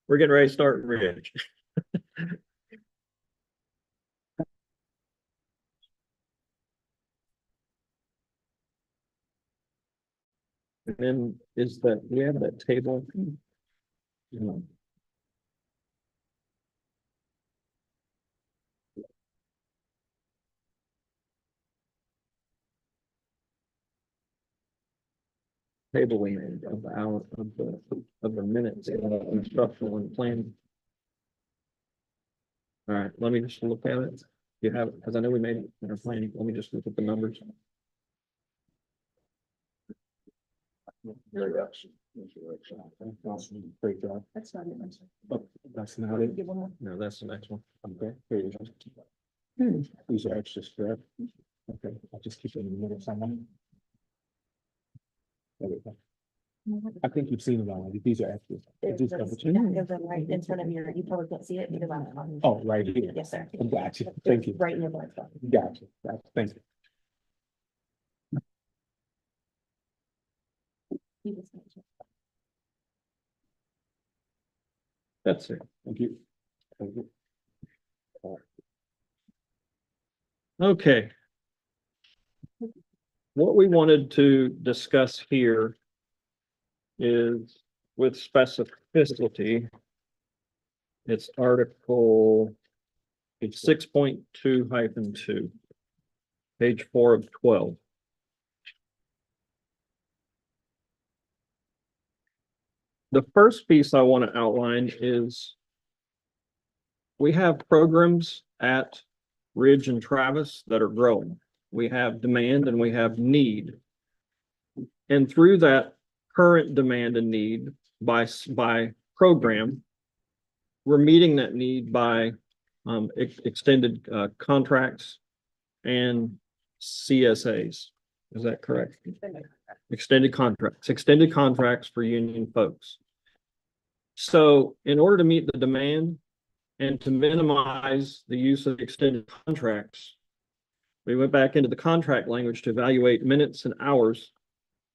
we're getting ready to start Ridge. And then is that, we have that table? Table we made of the hour of the minutes instructional and planning. All right, let me just look at it. You have, because I know we made it in our planning. Let me just look at the numbers. Great job. That's not it. Oh, that's not it. Give one more. No, that's the next one. Okay, here you go. These are extra strip. Okay, I'll just keep it in the middle somewhere. There we go. I think you've seen it already. These are extras. These are Give them right in front of your, you probably can't see it because I'm. Oh, right here. Yes, sir. Gotcha. Thank you. Right in your blind spot. Gotcha. Thank you. That's it. Thank you. Thank you. Okay. What we wanted to discuss here is with specificity. It's article, it's 6.2-2, page 4 of 12. The first piece I want to outline is we have programs at Ridge and Travis that are growing. We have demand and we have need. And through that current demand and need by program, we're meeting that need by extended contracts and CSAs. Is that correct? Extended contracts for union folks. So in order to meet the demand and to minimize the use of extended contracts, we went back into the contract language to evaluate minutes and hours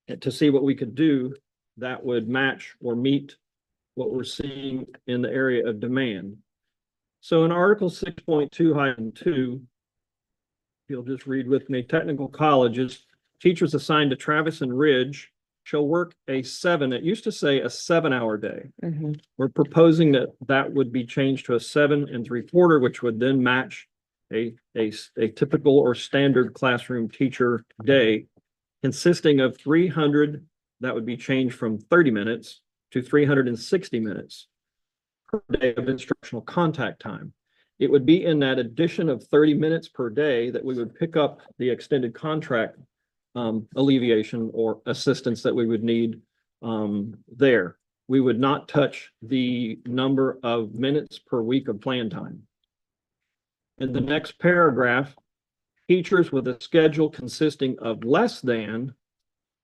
and to see what we could do that would match or meet what we're seeing in the area of demand. So in Article 6.2-2, if you'll just read with me, technical colleges, teachers assigned to Travis and Ridge shall work it used to say a 7-hour day. We're proposing that that would be changed to a 7 3/4, which would then match a typical or standard classroom teacher day consisting of 300, that would be changed from 30 minutes to 360 minutes per day of instructional contact time. It would be in that addition of 30 minutes per day that we would pick up the extended contract alleviation or assistance that we would need there. We would not touch the number of minutes per week of plan time. In the next paragraph, teachers with a schedule consisting of less than,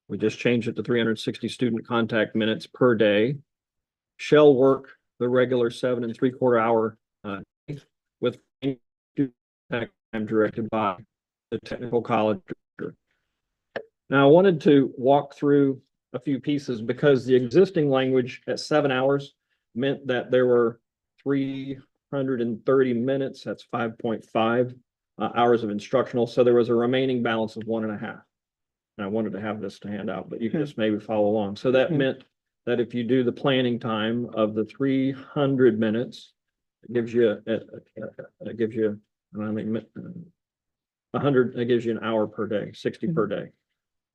we just changed it to 360 student contact minutes per day, shall work the regular 7 3/4 hour with time directed by the technical college director. Now, I wanted to walk through a few pieces because the existing language at 7 hours meant that there were 330 minutes. That's 5.5 hours of instructional. So there was a remaining balance of 1.5. And I wanted to have this to hand out, but you can just maybe follow along. So that meant that if you do the planning time of the 300 minutes, it gives you, it gives you 100, it gives you an hour per day, 60 per day.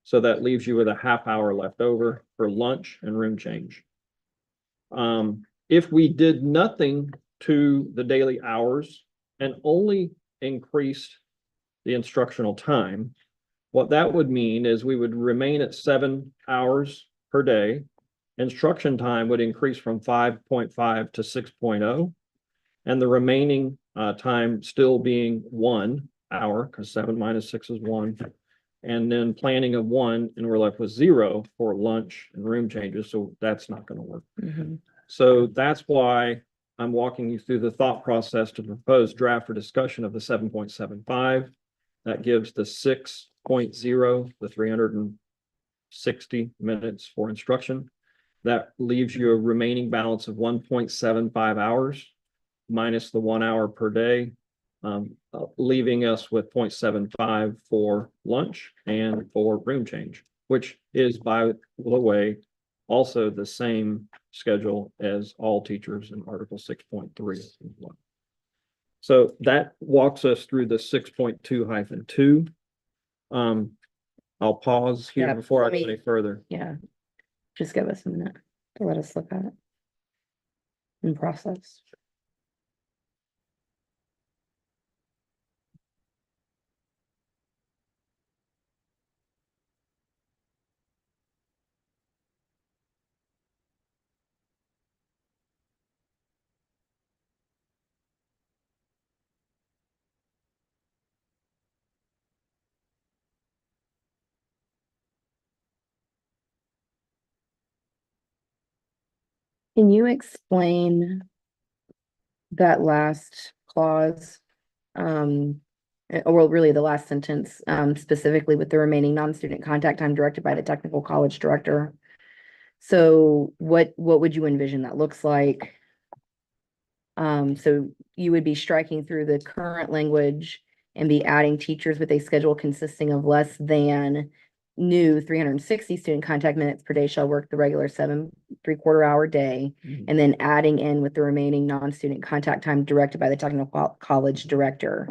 So that leaves you with a half hour left over for lunch and room change. if we did nothing to the daily hours and only increased the instructional time, what that would mean is we would remain at 7 hours per day. Instruction time would increase from 5.5 to 6.0, and the remaining time still being 1 hour, because 7 minus 6 is 1. And then planning of 1, and we're left with 0 for lunch and room changes, so that's not going to work. Mhm. So that's why I'm walking you through the thought process to propose draft for discussion of the 7.75. That gives the 6.0, the 360 minutes for instruction. That leaves you a remaining balance of 1.75 hours minus the 1 hour per day, leaving us with 0.75 for lunch and for room change, which is, by the way, also the same schedule as all teachers in Article 6.3. So that walks us through the 6.2-2. I'll pause here Yeah, before I let go me- any further. Yeah. Just give us a minute to let us look at it. And process. Can you explain that last clause? Or really the last sentence, specifically with the remaining non-student contact time directed by the technical college director. So what would you envision that looks like? So you would be striking through the current language and be adding teachers with a schedule consisting of less than new 360 student contact minutes per day shall work the regular 7.75 hour day, and then adding in with the remaining non-student contact time directed by the technical college director.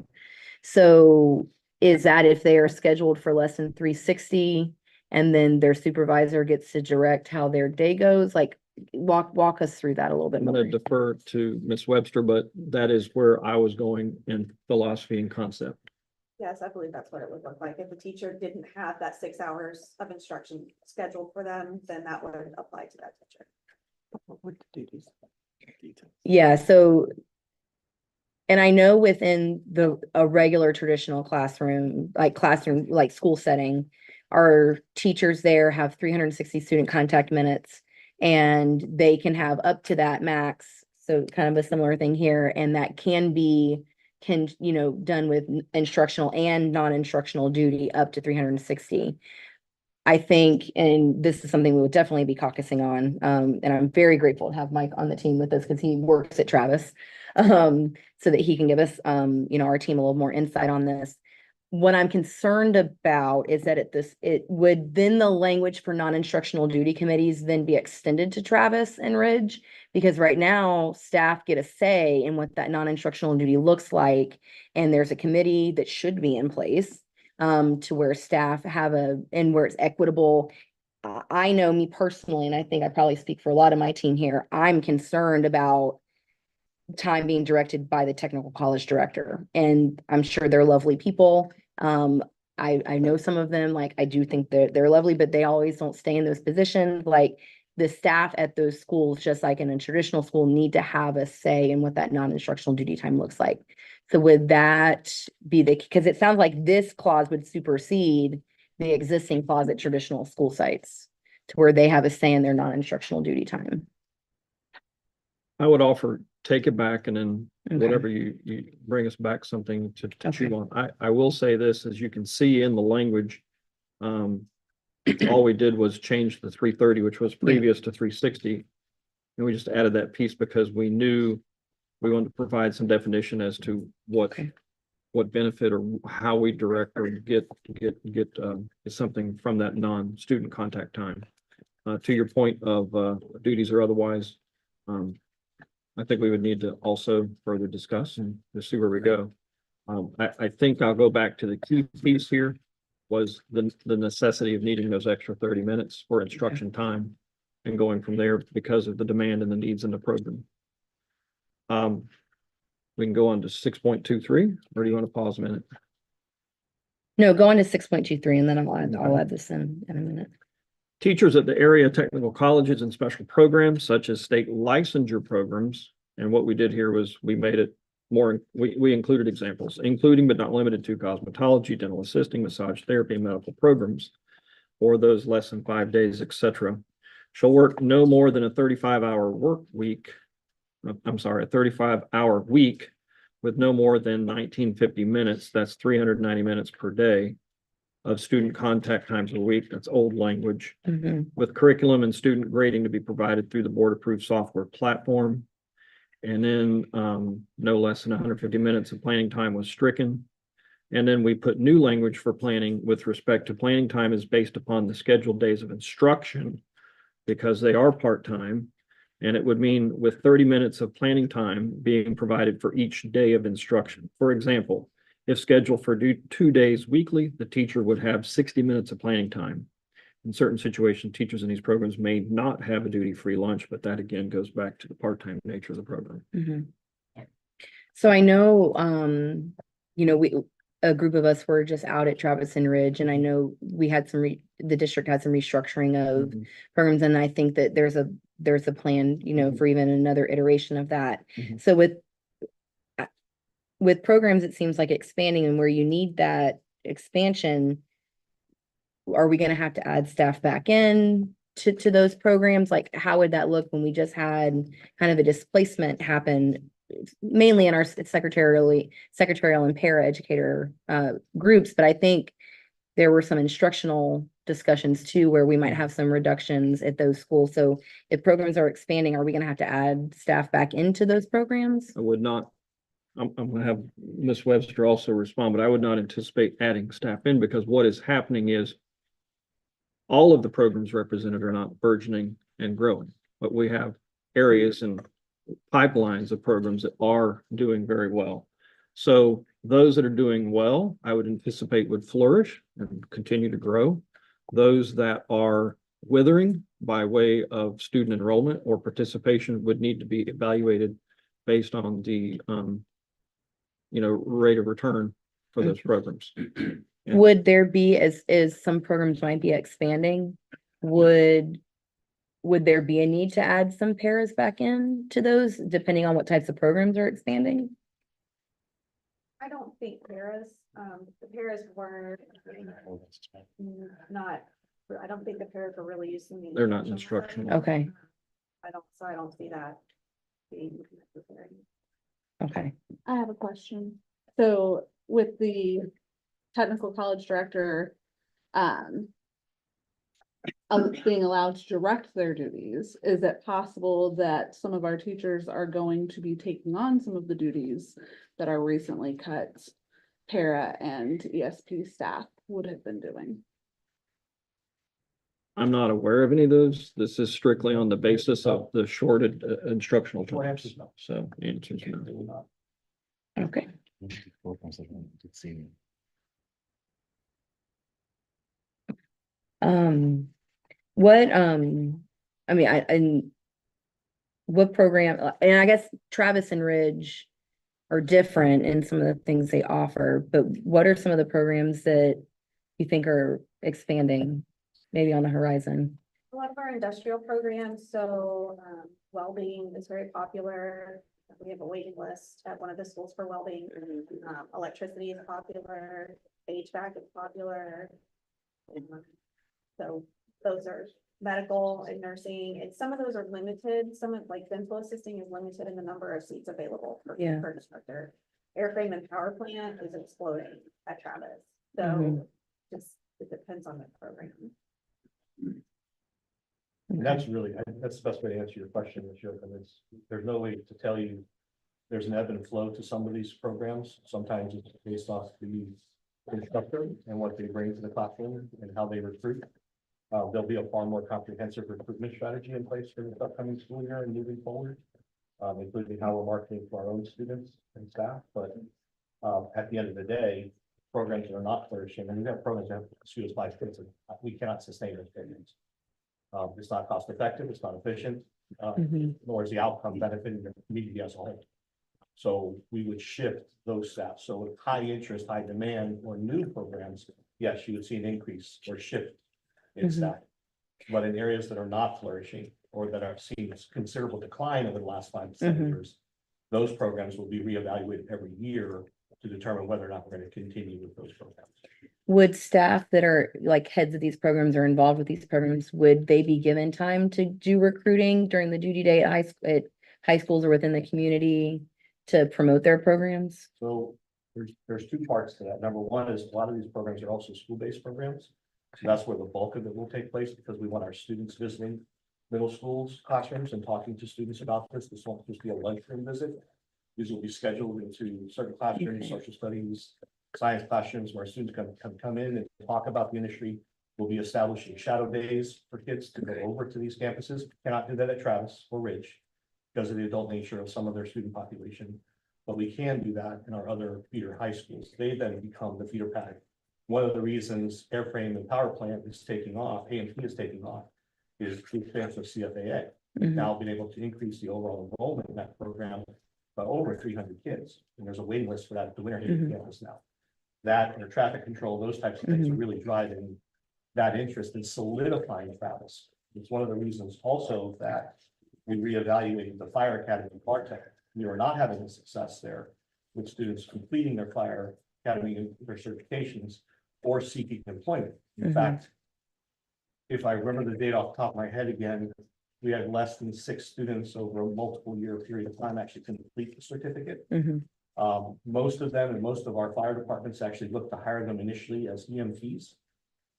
So is that if they are scheduled for less than 360 and then their supervisor gets to direct how their day goes? Like walk us through that a little bit I'm more. going to defer to Ms. Webster, but that is where I was going in philosophy and concept. Yes, I believe that's what it would look like. If the teacher didn't have that 6 hours of instruction scheduled for them, then that would apply to that teacher. What the duties? Details. Yeah, so and I know within a regular traditional classroom, like school setting, our teachers there have 360 student contact minutes and they can have up to that max. So kind of a similar thing here, and that can be done with instructional and non-instructional duty up to 360. I think, and this is something we would definitely be caucusing on. And I'm very grateful to have Mike on the team with us because he works at Travis. So that he can give us, our team a little more insight on this. What I'm concerned about is that it would then the language for non-instructional duty committees then be extended to Travis and Ridge, because right now staff get a say in what that non-instructional duty looks like. And there's a committee that should be in place to where staff and where it's equitable. I know me personally, and I think I probably speak for a lot of my team here, I'm concerned about time being directed by the technical college director. And I'm sure they're lovely people. I know some of them, like, I do think they're lovely, but they always don't stay in those positions. Like, the staff at those schools, just like in a traditional school, need to have a say in what that non-instructional duty time looks like. So would that be because it sounds like this clause would supersede the existing clause at traditional school sites to where they have a say in their non-instructional duty time. I would offer, take it back, and then Okay. whatever you bring us back something to chew Okay. on. I will say this, as you can see in the language, all we did was change the 330, which was previous to 360. And we just added that piece because we knew we wanted to provide some definition as to what Okay. what benefit or how we direct or get something from that non-student contact time. To your point of duties or otherwise, I think we would need to also further discuss and to see where we go. I think I'll go back to the key piece here was the necessity of needing those extra 30 minutes for instruction time. and going from there because of the demand and the needs in the program. We can go on to 6.23, or do you want to pause a minute? No, go on to 6.23 and then I'll add this in a minute. Teachers at the area technical colleges and special programs such as state licensure programs. And what we did here was we made it more, we included examples, including but not limited to cosmetology, dental assisting, massage therapy, and medical programs, or those less than 5 days, etc. Shall work no more than a 35-hour work week. I'm sorry, a 35-hour week with no more than 1950 minutes. That's 390 minutes per day of student contact times a week. That's old language. Mhm. With curriculum and student grading to be provided through the board-approved software platform. And then no less than 150 minutes of planning time was stricken. And then we put new language for planning with respect to planning time is based upon the scheduled days of instruction because they are part-time. And it would mean with 30 minutes of planning time being provided for each day of instruction. For example, if scheduled for 2 days weekly, the teacher would have 60 minutes of planning time. In certain situations, teachers in these programs may not have a duty-free lunch, but that again goes back to the part-time nature of the program. Mhm. So I know, a group of us were just out at Travis and Ridge, and I know we had the district had some restructuring of Mhm. programs, and I think that there's a plan, for even another iteration of that. Mhm. So with programs, it seems like expanding and where you need that expansion, are we gonna have to add staff back in to those programs? Like, how would that look when we just had kind of a displacement happen? Mainly in our secretarial and paraeducator groups, but I think there were some instructional discussions too, where we might have some reductions at those schools. So if programs are expanding, are we gonna have to add staff back into those programs? I would not, I'm gonna have Ms. Webster also respond, but I would not anticipate adding staff in because what is happening is all of the programs represented are not burgeoning and growing, but we have areas and pipelines of programs that are doing very well. So those that are doing well, I would anticipate would flourish and continue to grow. Those that are withering by way of student enrollment or participation would need to be evaluated based on the rate of return for those programs. Yeah. Would there be, as some programs might be expanding, would there be a need to add some paras back in to those, depending on what types of programs are expanding? I don't think the paras were not, I don't think the paras were really using the. They're not instructional instructional. Okay, I don't see that being necessary. okay. I have a question. So with the technical college director, being allowed to direct their duties, is it possible that some of our teachers are going to be taking on some of the duties that our recently cut para and ESP staff would have been doing? I'm not aware of any of those. This is strictly on the basis of the shorted instructional times. So the answer is no. Okay. What, and what program, and I guess Travis and Ridge are different in some of the things they offer, but what are some of the programs that you think are expanding, maybe on the horizon? A lot of our industrial programs, so well-being is very popular. We have a waiting list at one of the schools for well-being. Electricity is popular, HVAC is popular. So those are medical and nursing, and some of those are limited. Some of like dental assisting is limited in the number of seats available for Yeah. an instructor. Airframe and power plant is exploding at Travis. So Mhm. just, it depends on the program. And that's really, that's the best way to answer your question, Michelle, because there's no way to tell you. There's an ebb and flow to some of these programs. Sometimes it's based off the instructor and what they bring to the classroom and how they recruit. There'll be a far more comprehensive recruitment strategy in place for the upcoming school year and moving forward, including how we're marketing to our own students and staff. But at the end of the day, programs that are not flourishing, and we have programs that have students by kids, we cannot sustain those programs. It's not cost effective, it's not efficient, Mhm. nor is the outcome benefiting the community as a whole. So we would shift those staff. So with high interest, high demand or new programs, yes, you would see an increase or shift in Mhm. staff. But in areas that are not flourishing or that are seeing considerable decline over the last 5 to 7 Mhm. years, those programs will be reevaluated every year to determine whether or not we're going to continue with those programs. Would staff that are like heads of these programs or involved with these programs, would they be given time to do recruiting during the duty day at high schools or within the community to promote their programs? So there's two parts to that. Number one is a lot of these programs are also school-based programs. So that's where the bulk of it will take place because we want our students visiting middle schools, classrooms and talking to students about this. This won't just be a lunchroom visit. These will be scheduled into certain classrooms, Okay. social studies, science classrooms where students can come in and talk about the industry. We'll be establishing shadow days for kids to go over to these campuses. Cannot do that at Travis or Ridge because of the adult nature of some of their student population. But we can do that in our other feeder high schools. They then become the feeder pad. One of the reasons airframe and power plant is taking off, AMP is taking off, is the expansion of CFAA. Mhm. Now been able to increase the overall enrollment in that program by over 300 kids. And there's a waiting list for that at the Winter Haven Mhm. campus now. That and traffic control, those types of things are Mhm. really driving that interest in solidifying Travis. It's one of the reasons also that we reevaluated the fire academy in Bartek. We were not having the success there with students completing their fire academy and their certifications or seeking employment. In Mhm. fact, if I remember the date off the top of my head again, we had less than 6 students over a multiple year period of time actually complete the certificate. Mhm. Most of them and most of our fire departments actually look to hire them initially as EMTs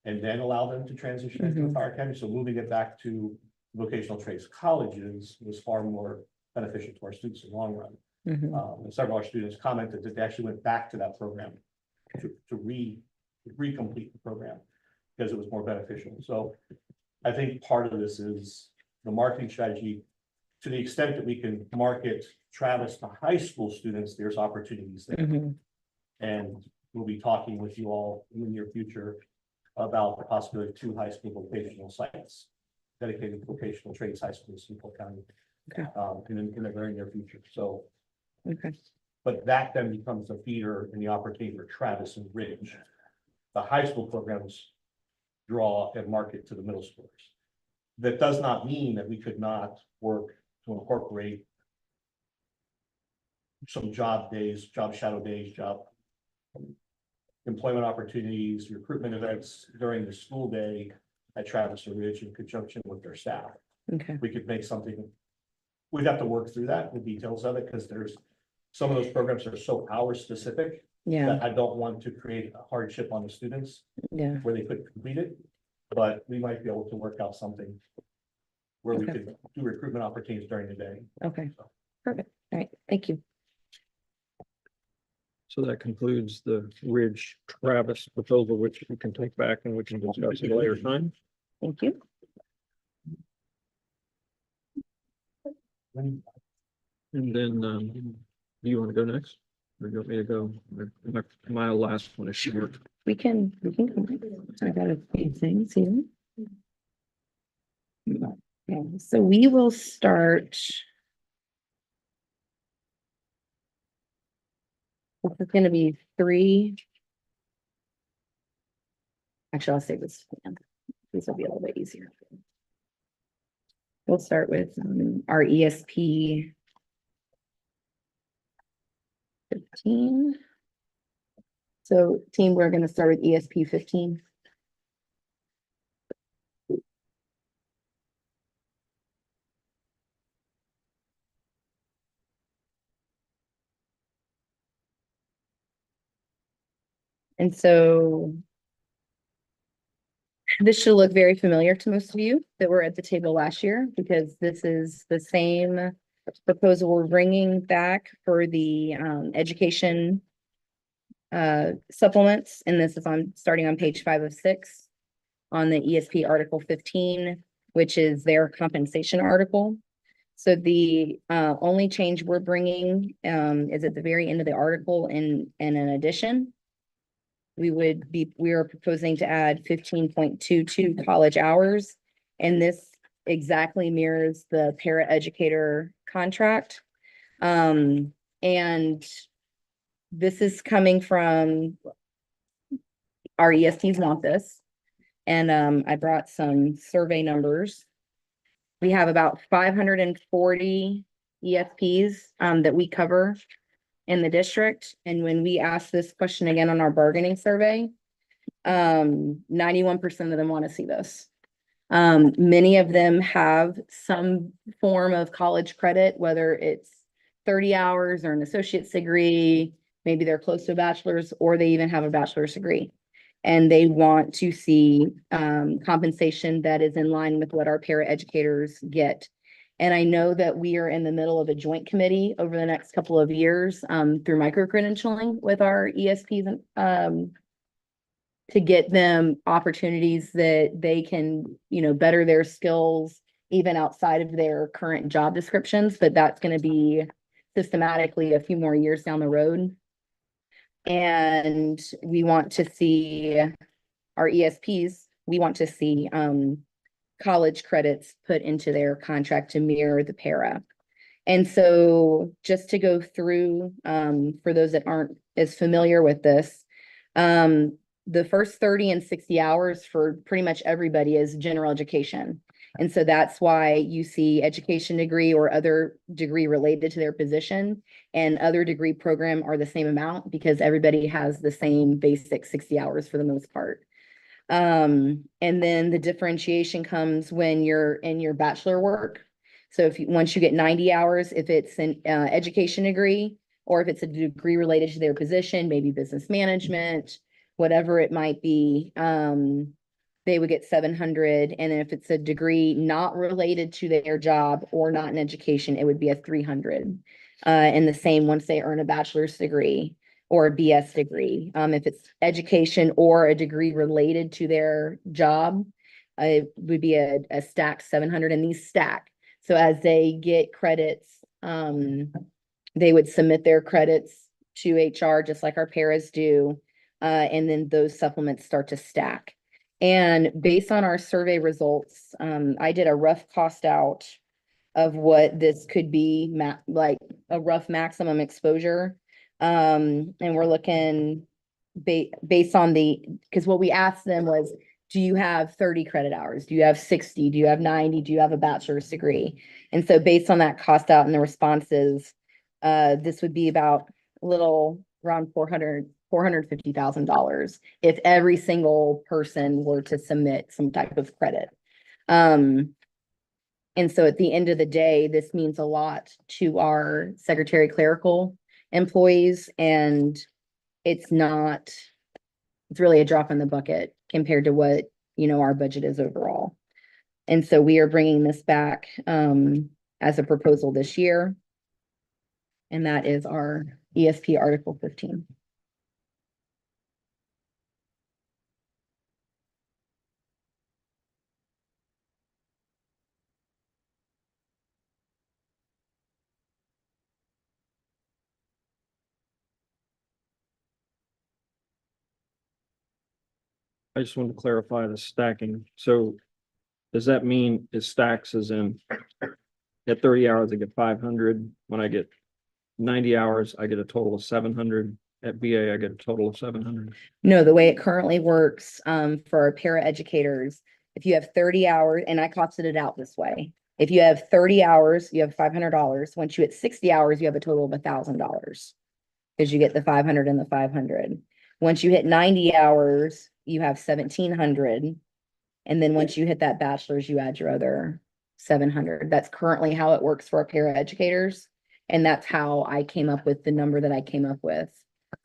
and then allow them to transition into the Mhm. fire academy. So moving it back to vocational trades colleges was far more beneficial to our students in the long run. Mhm. And several of our students commented that they actually went back to that program to recomplete the program because it was more beneficial. So I think part of this is the marketing strategy. To the extent that we can market Travis to high school students, there's opportunities there. Mhm. And we'll be talking with you all in the near future about the possibility of 2 high school vocational sites, dedicated vocational trades high schools in Polk County. Okay. In the very near future. So, Okay. but that then becomes a feeder and the opportunity for Travis and Ridge. The high school programs draw and market to the middle schoolers. That does not mean that we could not work to incorporate some job days, job shadow days, job employment opportunities, recruitment events during the school day at Travis or Ridge in conjunction with their staff. Okay. We could make something. We'd have to work through that, the details of it, because there's some of those programs are so hour specific Yeah. that I don't want to create a hardship on the students Yeah. where they couldn't complete it. But we might be able to work out something where we Okay. could do recruitment opportunities during the day. Okay. Perfect. All right. Thank you. So that concludes the Ridge Travis proposal, which we can take back and we can discuss at a later time. Thank you. And then, do you want to go next? Or do you want me to go? My last one is short. We can go. I got a few things here. Okay, so we will start. This is gonna be 3. Actually, I'll save this. These will be a little bit easier. We'll start with our ESP 15. So team, we're gonna start with ESP 15. And so this should look very familiar to most of you that were at the table last year, because this is the same proposal we're bringing back for the education supplements. And this is starting on page 5 of 6 on the ESP Article 15, which is their compensation article. So the only change we're bringing is at the very end of the article in an addition. We are proposing to add 15.22 college hours And this exactly mirrors the paraeducator contract. And this is coming from our ESTs want this. And I brought some survey numbers. We have about 540 ESPs that we cover in the district. And when we ask this question again on our bargaining survey, 91% of them want to see this. Many of them have some form of college credit, whether it's 30 hours or an associate's degree, maybe they're close to a bachelor's, or they even have a bachelor's degree. And they want to see compensation that is in line with what our paraeducators get. And I know that we are in the middle of a joint committee over the next couple of years through micro-credentialing with our ESPs to get them opportunities that they can, better their skills even outside of their current job descriptions, but that's going to be systematically a few more years down the road. And we want to see our ESPs, we want to see college credits put into their contract to mirror the para. And so just to go through, for those that aren't as familiar with this, the first 30 and 60 hours for pretty much everybody is general education. And so that's why you see education degree or other degree related to their position and other degree program are the same amount because everybody has the same basic 60 hours for the most part. And then the differentiation comes when you're in your bachelor work. So once you get 90 hours, if it's an education degree, or if it's a degree related to their position, maybe business management, whatever it might be, they would get 700. And then if it's a degree not related to their job or not in education, it would be a 300. And the same once they earn a bachelor's degree or a BS degree. If it's education or a degree related to their job, it would be a stack 700, and these stack. So as they get credits, they would submit their credits to HR just like our paras do. And then those supplements start to stack. And based on our survey results, I did a rough cost out of what this could be, like a rough maximum exposure. And we're looking based on because what we asked them was, do you have 30 credit hours? Do you have 60? Do you have 90? Do you have a bachelor's degree? And so based on that cost out and the responses, this would be about a little around $450,000 if every single person were to submit some type of credit. And so at the end of the day, this means a lot to our secretary clerical employees, and it's really a drop in the bucket compared to what, our budget is overall. And so we are bringing this back as a proposal this year. And that is our ESP Article 15. I just wanted to clarify the stacking. So does that mean it stacks as in at 30 hours, I get 500. When I get 90 hours, I get a total of 700. At BA, I get a total of 700. No, the way it currently works for our para educators, if you have 30 hours, and I costed it out this way. If you have 30 hours, you have $500. Once you hit 60 hours, you have a total of $1,000 because you get the 500 and the 500. Once you hit 90 hours, you have 1,700. And then once you hit that bachelor's, you add your other 700. That's currently how it works for our para educators. And that's how I came up with the number that I came up with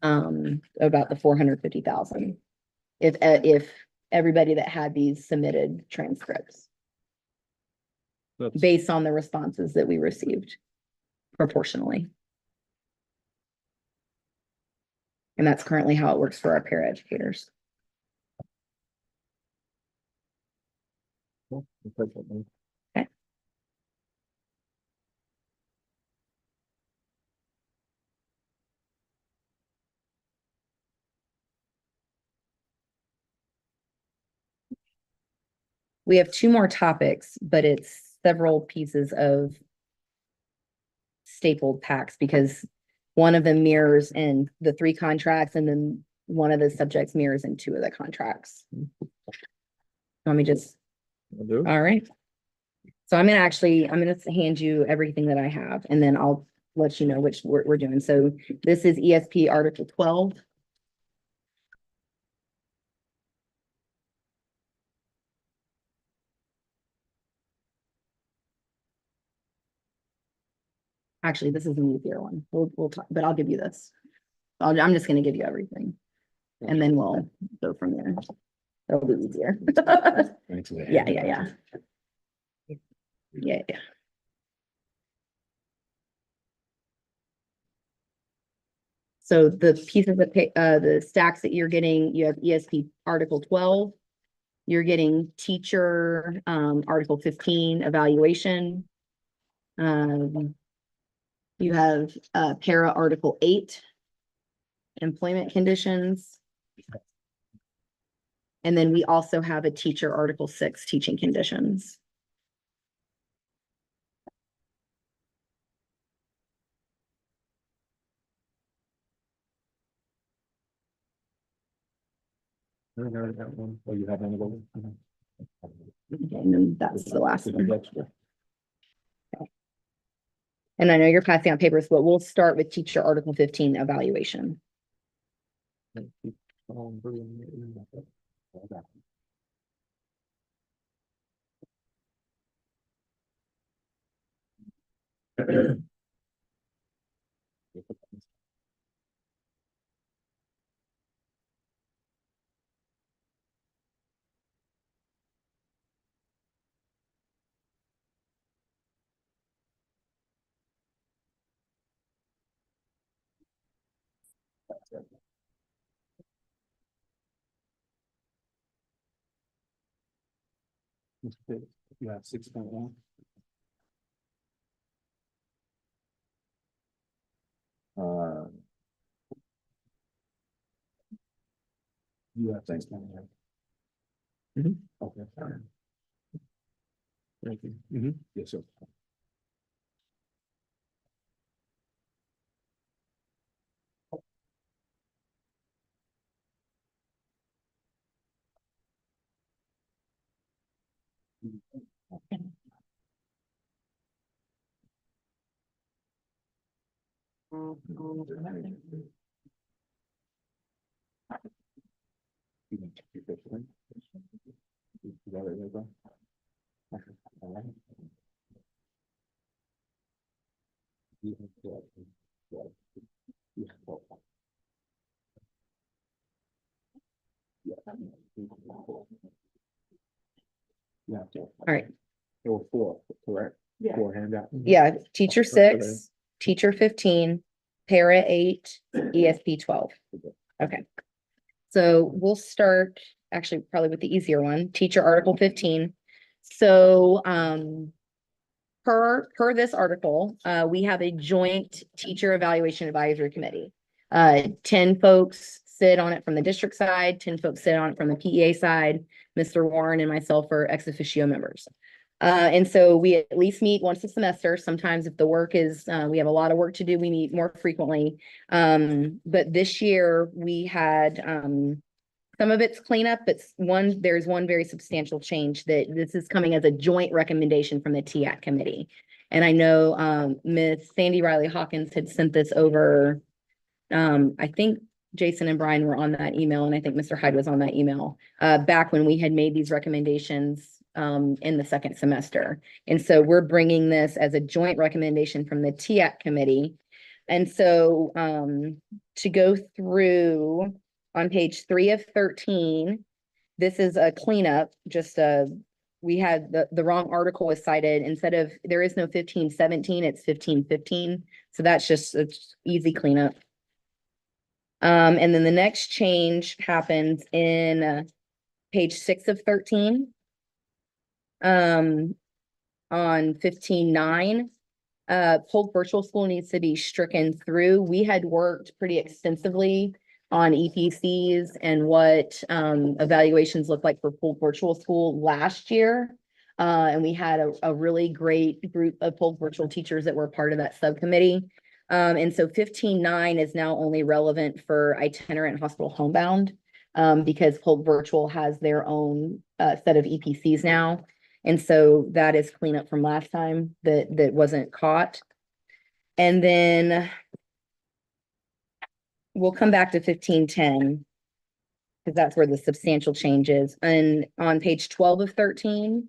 about the 450,000. If everybody that had these submitted transcripts based on the responses that we received proportionally. And that's currently how it works for our para educators. Okay. we have two more topics, but it's several pieces of stapled packs because one of them mirrors in the three contracts and then one of the subjects mirrors in two of the contracts. Let me just, I'll do it. all right. So I'm gonna hand you everything that I have and then I'll let you know which we're doing. So this is ESP Article 12. Actually, this is an easier one. We'll talk, but I'll give you this. I'm just gonna give you everything. And then we'll go from there. That'll be easier. Yeah. Yeah. So the pieces of the stacks that you're getting, you have ESP Article 12. You're getting teacher, Article 15 evaluation. You have, para Article 8. Employment conditions. And then we also have a teacher Article 6 teaching conditions. Oh, you have any of those? Okay, and then that's the last one. And I know you're passing out papers, but we'll start with teacher Article 15 evaluation. You have 6.1. You have things. Mhm. Okay. Thank you. Yes, sir. Yeah. All right. There were four, correct? Yeah. Four handout. Yeah, teacher 6, teacher 15, para 8, ESP 12. Okay. So we'll start actually probably with the easier one, teacher Article 15. So, per this article, we have a joint teacher evaluation advisory committee. 10 folks sit on it from the district side, 10 folks sit on it from the PEA side. Mr. Warren and myself are ex officio members. And so we at least meet once a semester. Sometimes if the work is, we have a lot of work to do, we meet more frequently. But this year we had, some of it's cleanup, but there's one very substantial change that this is coming as a joint recommendation from the TAC committee. And I know, Ms. Sandy Riley Hawkins had sent this over. I think Jason and Brian were on that email, and I think Mr. Hyde was on that email, back when we had made these recommendations, in the second semester. And so we're bringing this as a joint recommendation from the TAC committee. And so, to go through on page 3 of 13, this is a cleanup, we had the wrong article was cited. Instead of, there is no 1517, it's 1515. So that's just it's easy cleanup. And then the next change happens in, page 6 of 13. On 15:9, Polk Virtual School needs to be stricken through. We had worked pretty extensively on EPCs and what evaluations look like for Polk Virtual School last year. And we had a really great group of Polk Virtual teachers that were part of that subcommittee. And so 15.9 is now only relevant for itinerant hospital homebound, because Polk Virtual has their own set of EPCs now. And so that is cleanup from last time that wasn't caught. And then we'll come back to 15.10 because that's where the substantial change is. And on page 12 of 13,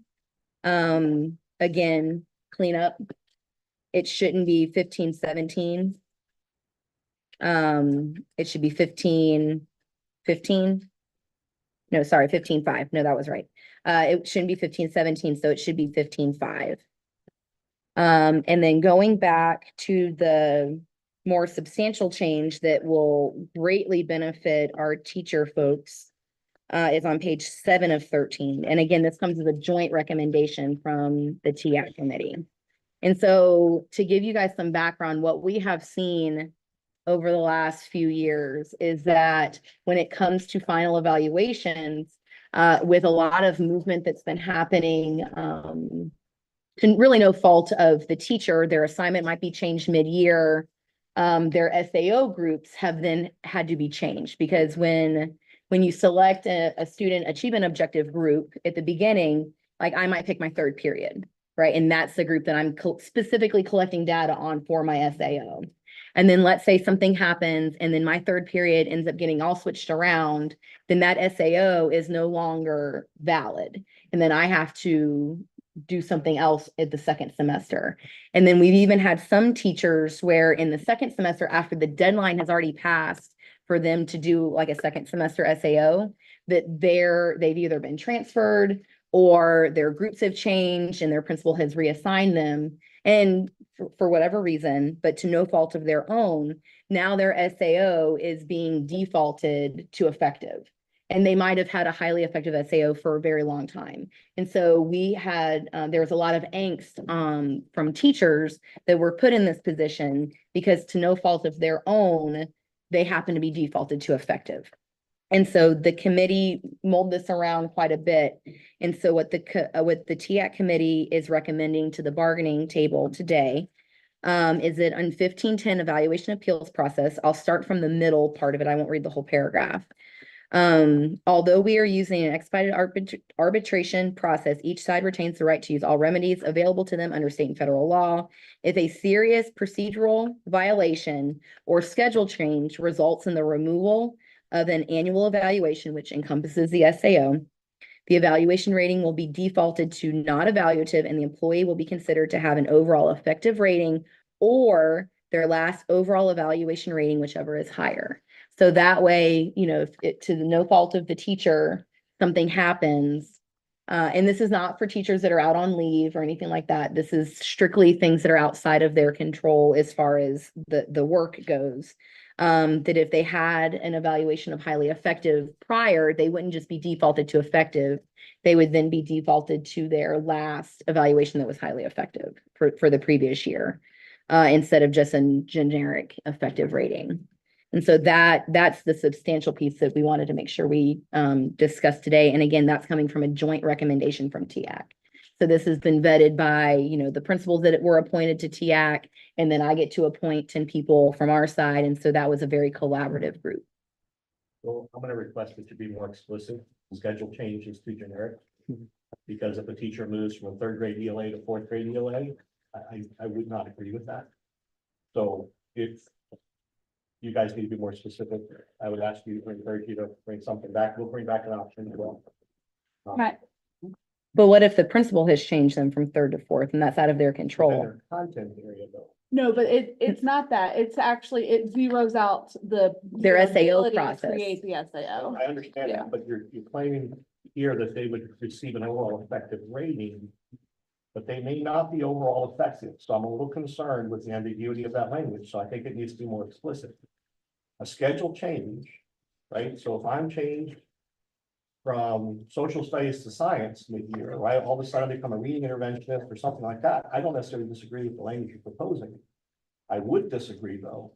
again, cleanup. It shouldn't be 15.17. It should be 15.15. No, sorry, 15.5. No, that was right. It shouldn't be 15.17, so it should be 15.5. And then going back to the more substantial change that will greatly benefit our teacher folks is on page 7 of 13. And again, this comes as a joint recommendation from the TAC committee. And so to give you guys some background, what we have seen over the last few years is that when it comes to final evaluations, with a lot of movement that's been happening, to really no fault of the teacher, their assignment might be changed mid-year. Their SAO groups have then had to be changed because when you select a student achievement objective group at the beginning, like I might pick my third period, right? And that's the group that I'm specifically collecting data on for my SAO. And then let's say something happens and then my third period ends up getting all switched around, then that SAO is no longer valid. And then I have to do something else at the second semester. And then we've even had some teachers where in the second semester, after the deadline has already passed for them to do like a second semester SAO, that they've either been transferred or their groups have changed and their principal has reassigned them. And for whatever reason, but to no fault of their own, now their SAO is being defaulted to effective. And they might have had a highly effective SAO for a very long time. And so we had, there was a lot of angst from teachers that were put in this position because to no fault of their own, they happen to be defaulted to effective. And so the committee mulled this around quite a bit. And so what the TAC committee is recommending to the bargaining table today is that on 15.10 evaluation appeals process, I'll start from the middle part of it. I won't read the whole paragraph. Although we are using an expedited arbitration process, each side retains the right to use all remedies available to them under state and federal law. If a serious procedural violation or schedule change results in the removal of an annual evaluation, which encompasses the SAO, the evaluation rating will be defaulted to not evaluative and the employee will be considered to have an overall effective rating or their last overall evaluation rating, whichever is higher. So that way, you know, if to the no fault of the teacher, something happens, and this is not for teachers that are out on leave or anything like that. This is strictly things that are outside of their control as far as the work goes. That if they had an evaluation of highly effective prior, they wouldn't just be defaulted to effective. They would then be defaulted to their last evaluation that was highly effective for the previous year, instead of just a generic effective rating. And so that's the substantial piece that we wanted to make sure we discussed today. And again, that's coming from a joint recommendation from TAC. So this has been vetted by, you know, the principals that were appointed to TAC, and then I get to appoint 10 people from our side. And so that was a very collaborative group. Well, I'm gonna request it to be more explicit. Schedule change is too generic. Because if a teacher moves from a third grade ELA to fourth grade ELA, I would not agree with that. So if you guys need to be more specific, I would ask you, encourage you to bring something back. We'll bring back an option as well. Right. But what if the principal has changed them from third to fourth and that's out of their Within control? their content area though. No, but it's not that. It's actually, it zeroes out Their your SAO ability to process. Create the SAO. I understand Yeah. that, but you're claiming here that they would receive an overall effective rating. But they may not be overall effective, so I'm a little concerned with the ambiguity of that language, so I think it needs to be more explicit. A schedule change, right? So if I'm changed from social studies to science mid-year, right? All of a sudden I become a reading interventionist or something like that. I don't necessarily disagree with the language you're proposing. I would disagree though,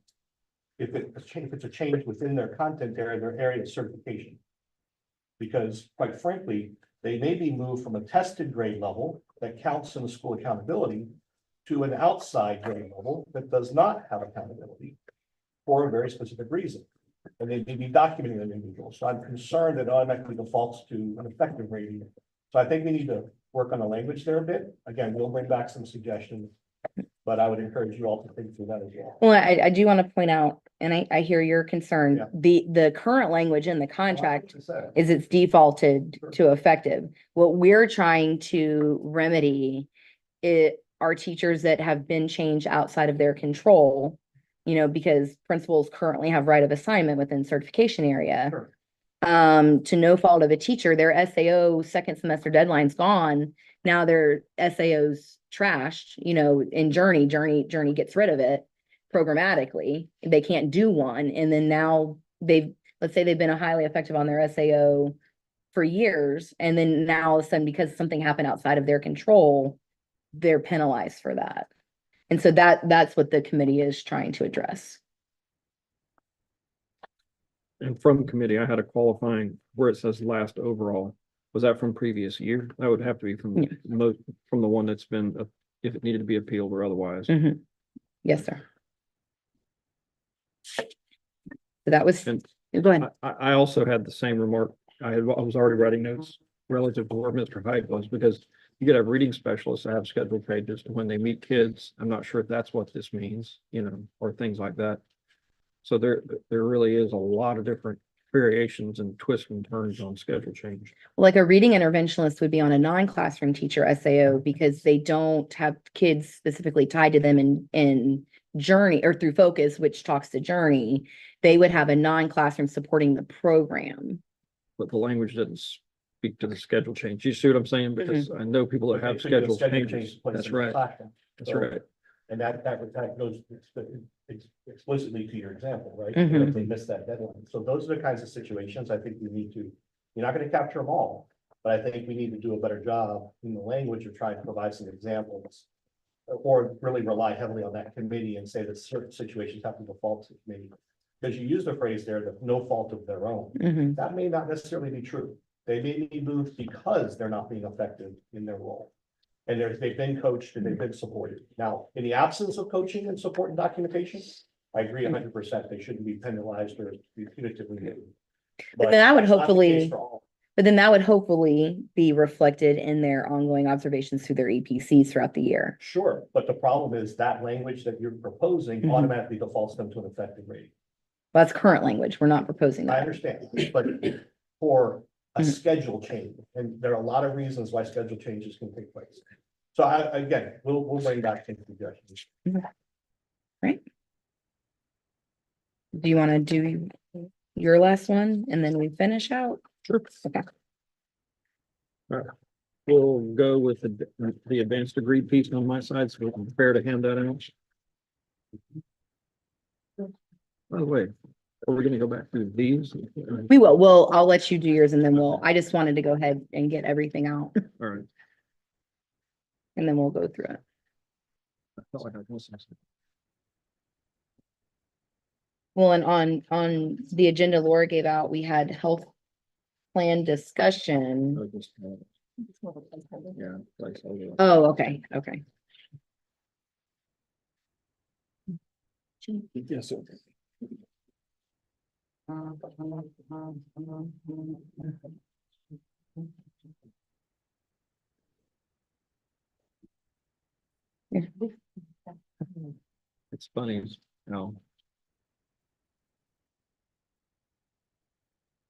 if it's a change within their content area, their area of certification. Because quite frankly, they may be moved from a tested grade level that counts in the school accountability to an outside grade level that does not have accountability for a very specific reason. And they may be documenting an individual. So I'm concerned that automatically defaults to an effective rating. So I think we need to work on the language there a bit. Again, we'll bring back some suggestions, but I would encourage you all to think through that as well. Well, I do want to point out, and I hear your concern, Yeah. the current language in the contract is it's defaulted to effective. What we're trying to remedy are teachers that have been changed outside of their control, because principals currently have right of assignment within certification area. Sure. To no fault of a teacher, their SAO second semester deadline's gone. Now their SAO's trashed, in Journey gets rid of it programmatically. They can't do one. And then now let's say they've been a highly effective on their SAO for years. And then now all of a sudden, because something happened outside of their control, they're penalized for that. And so that's what the committee is trying to address. And from committee, I had a qualifying where it says last overall. Was that from previous year? That would have to be from Yeah. from the one that's been, if it needed to be appealed or otherwise. Mhm. Yes, sir. So that was, And go ahead. I also had the same remark. I was already writing notes relative to where Mr. Hyde was, because you could have reading specialists that have scheduled pages when they meet kids. I'm not sure if that's what this means, or things like that. So there really is a lot of different variations and twists and turns on schedule change. Like a reading interventionist would be on a non-classroom teacher SAO because they don't have kids specifically tied to them in Journey or through Focus, which talks to Journey. They would have a non-classroom supporting the program. But the language doesn't speak to the schedule change. You see what I'm saying? Because I know people that have Okay, so you have schedule schedule changes. change place That's in the right. classroom. That's So- right. And that goes explicitly to your example, right? Mhm. If they miss that deadline. So those are the kinds of situations I think we need to, you're not gonna capture them all, but I think we need to do a better job in the language of trying to provide some examples. Or really rely heavily on that committee and say that certain situations have to default to the committee. Because you used the phrase there, that no fault of their own. Mhm. That may not necessarily be true. They may be moved because they're not being effective in their role. And they've been coached and they've been supported. Now, in the absence of coaching and support and documentation, I agree 100%. They shouldn't be penalized or be punitively given. But then I would that's not the case hopefully- for all. But then that would hopefully be reflected in their ongoing observations through their EPCs throughout the year. Sure, but the problem is that language that you're proposing Mhm. automatically defaults them to an effective rating. That's current language. We're not proposing I that. understand, but for a Mhm. schedule change, and there are a lot of reasons why schedule changes can take place. So again, we'll bring back some suggestions. Right? Do you want to do your last one and then we finish out? Sure. Okay. We'll go with the advanced degree piece on my side, so we can prepare to hand that out. By the way, are we gonna go back through these? We will. I'll let you do yours and then I just wanted to go ahead and get everything out All right. and then we'll go through it. I felt like I was listening. Well, and on the agenda Laura gave out, we had health plan discussion. I just, yeah, like, so, yeah. Oh, okay, okay. Yes, sir. It's funny, how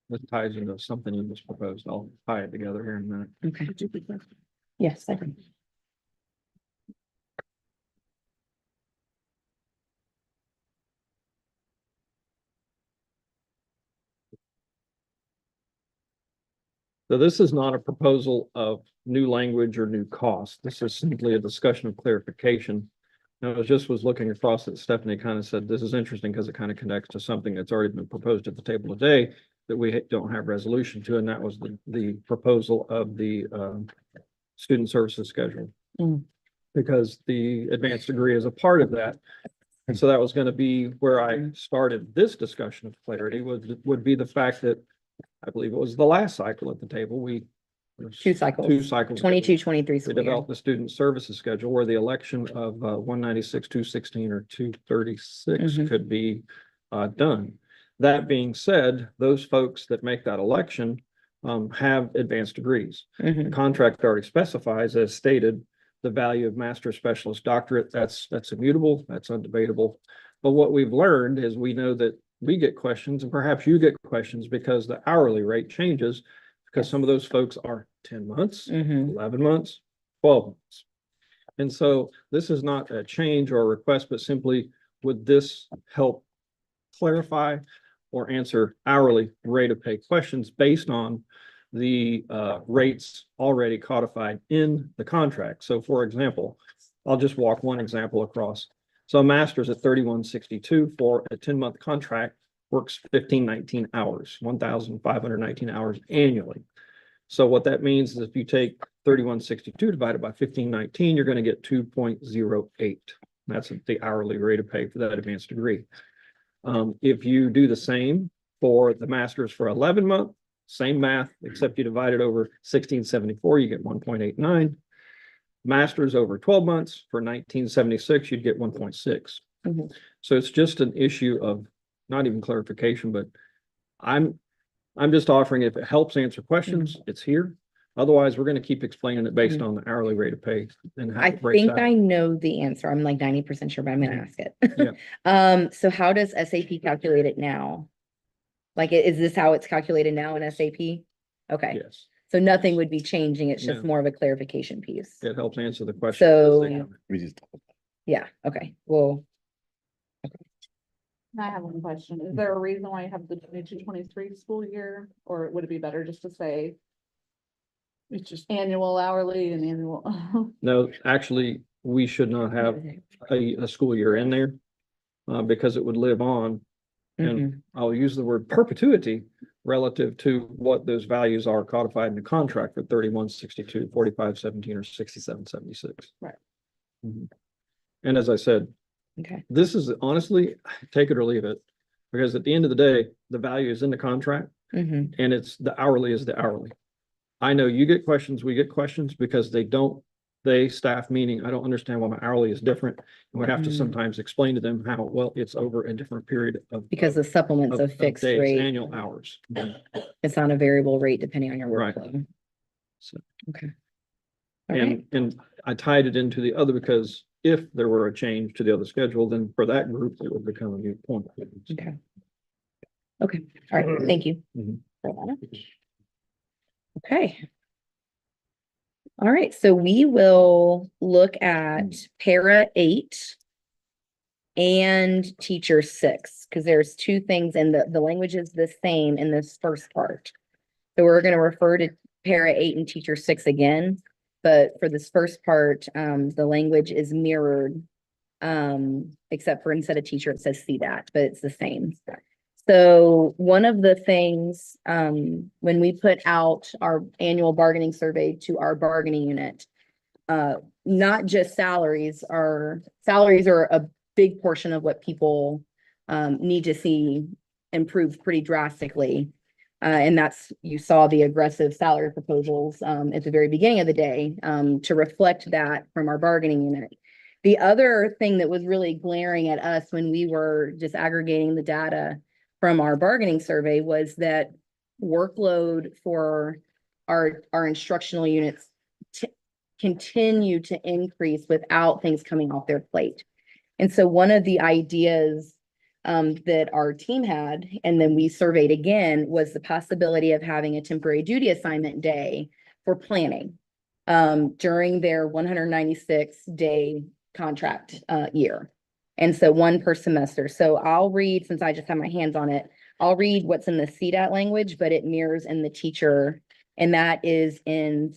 this ties into something you just proposed. I'll tie it together here in a minute. Okay. Yes, I can. So this is not a proposal of new language or new cost. This is simply a discussion of clarification. And I was looking across at Stephanie, kind of said, this is interesting because it kind of connects to something that's already been proposed at the table today that we don't have resolution to, and that was the proposal of the student services schedule. Mm. Because the advanced degree is a part of that. And so that was gonna be where I started this discussion of clarity would be the fact that I believe it was the last cycle at the table, Two cycles. 2 cycles. 22, 23 We school year. developed the student services schedule where the election of 196, 216, or 236 Mhm. could be done. That being said, those folks that make that election have advanced degrees. The Mhm. contract already specifies, as stated, the value of master specialist doctorate. That's immutable, that's undebatable. But what we've learned is we know that we get questions, and perhaps you get questions, because the hourly rate changes, because some of those folks are 10 months, Mhm. 11 months, 12 months. And so this is not a change or a request, but simply, would this help clarify or answer hourly rate of pay questions based on the rates already codified in the contract? So for example, I'll just walk one example across. So a master's at 3162 for a 10-month contract works 1519 hours, 1,519 hours annually. So what that means is if you take 3162 divided by 1519, you're going to get 2.08. That's the hourly rate of pay for that advanced degree. If you do the same for the master's for 11-month, same math, except you divide it over 1674, you get 1.89. Masters over 12 months for 1976, you'd get 1.6. Mhm. So it's just an issue of not even clarification, but I'm just offering, if it helps answer questions, it's here. Otherwise, we're going to keep explaining it based on the hourly rate of pay and how I it breaks think out. I know the answer. I'm like 90% sure, but I'm gonna ask it. Yeah. So how does SAP calculate it now? Like, is this how it's calculated now in SAP? Okay, Yes, so nothing would be changing. It's just No. more of a clarification piece. it helps answer the question. So, We just. yeah, okay, well, I have one question. Is there a reason why you have the 22-23 school year, or would it be better just to say It's just, annual hourly and annual? no, actually, we should not have a school year in there because it would live on. And mhm, I'll use the word perpetuity relative to what those values are codified in the contract for 3162, 4517, or 6776. Right. Mhm. And as I said, okay, this is honestly, take it or leave it, because at the end of the day, the value is in the contract mhm, and it's the hourly is the hourly. I know you get questions, we get questions because staff meaning, I don't understand why my hourly is different. And we have to Mhm. sometimes explain to them how, well, it's over a different period of. because the supplement's a of fixed days, rate. Annual hours. It's on a variable rate depending on your Right. workload. So, Okay. All right, and I tied it into the other because if there were a change to the other schedule, then for that group, it would become a new point. okay. Okay, all right, thank you. Mhm. for that. Okay. All right, so we will look at para 8 and teacher 6, because there's two things and the language is the same in this first part. So we're going to refer to para 8 and teacher 6 again, but for this first part, the language is mirrored, except for instead of teacher, it says CDAT, but it's the same. So one of the things, when we put out our annual bargaining survey to our bargaining unit, not just salaries are a big portion of what people need to see improve pretty drastically. And that's, you saw the aggressive salary proposals at the very beginning of the day to reflect that from our bargaining unit. The other thing that was really glaring at us when we were just aggregating the data from our bargaining survey was that workload for our instructional units continue to increase without things coming off their plate. And so one of the ideas that our team had, and then we surveyed again, was the possibility of having a temporary duty assignment day for planning during their 196-day contract year. And so one per semester. So I'll read, since I just have my hands on it, I'll read what's in the CDAT language, but it mirrors in the teacher, and that is in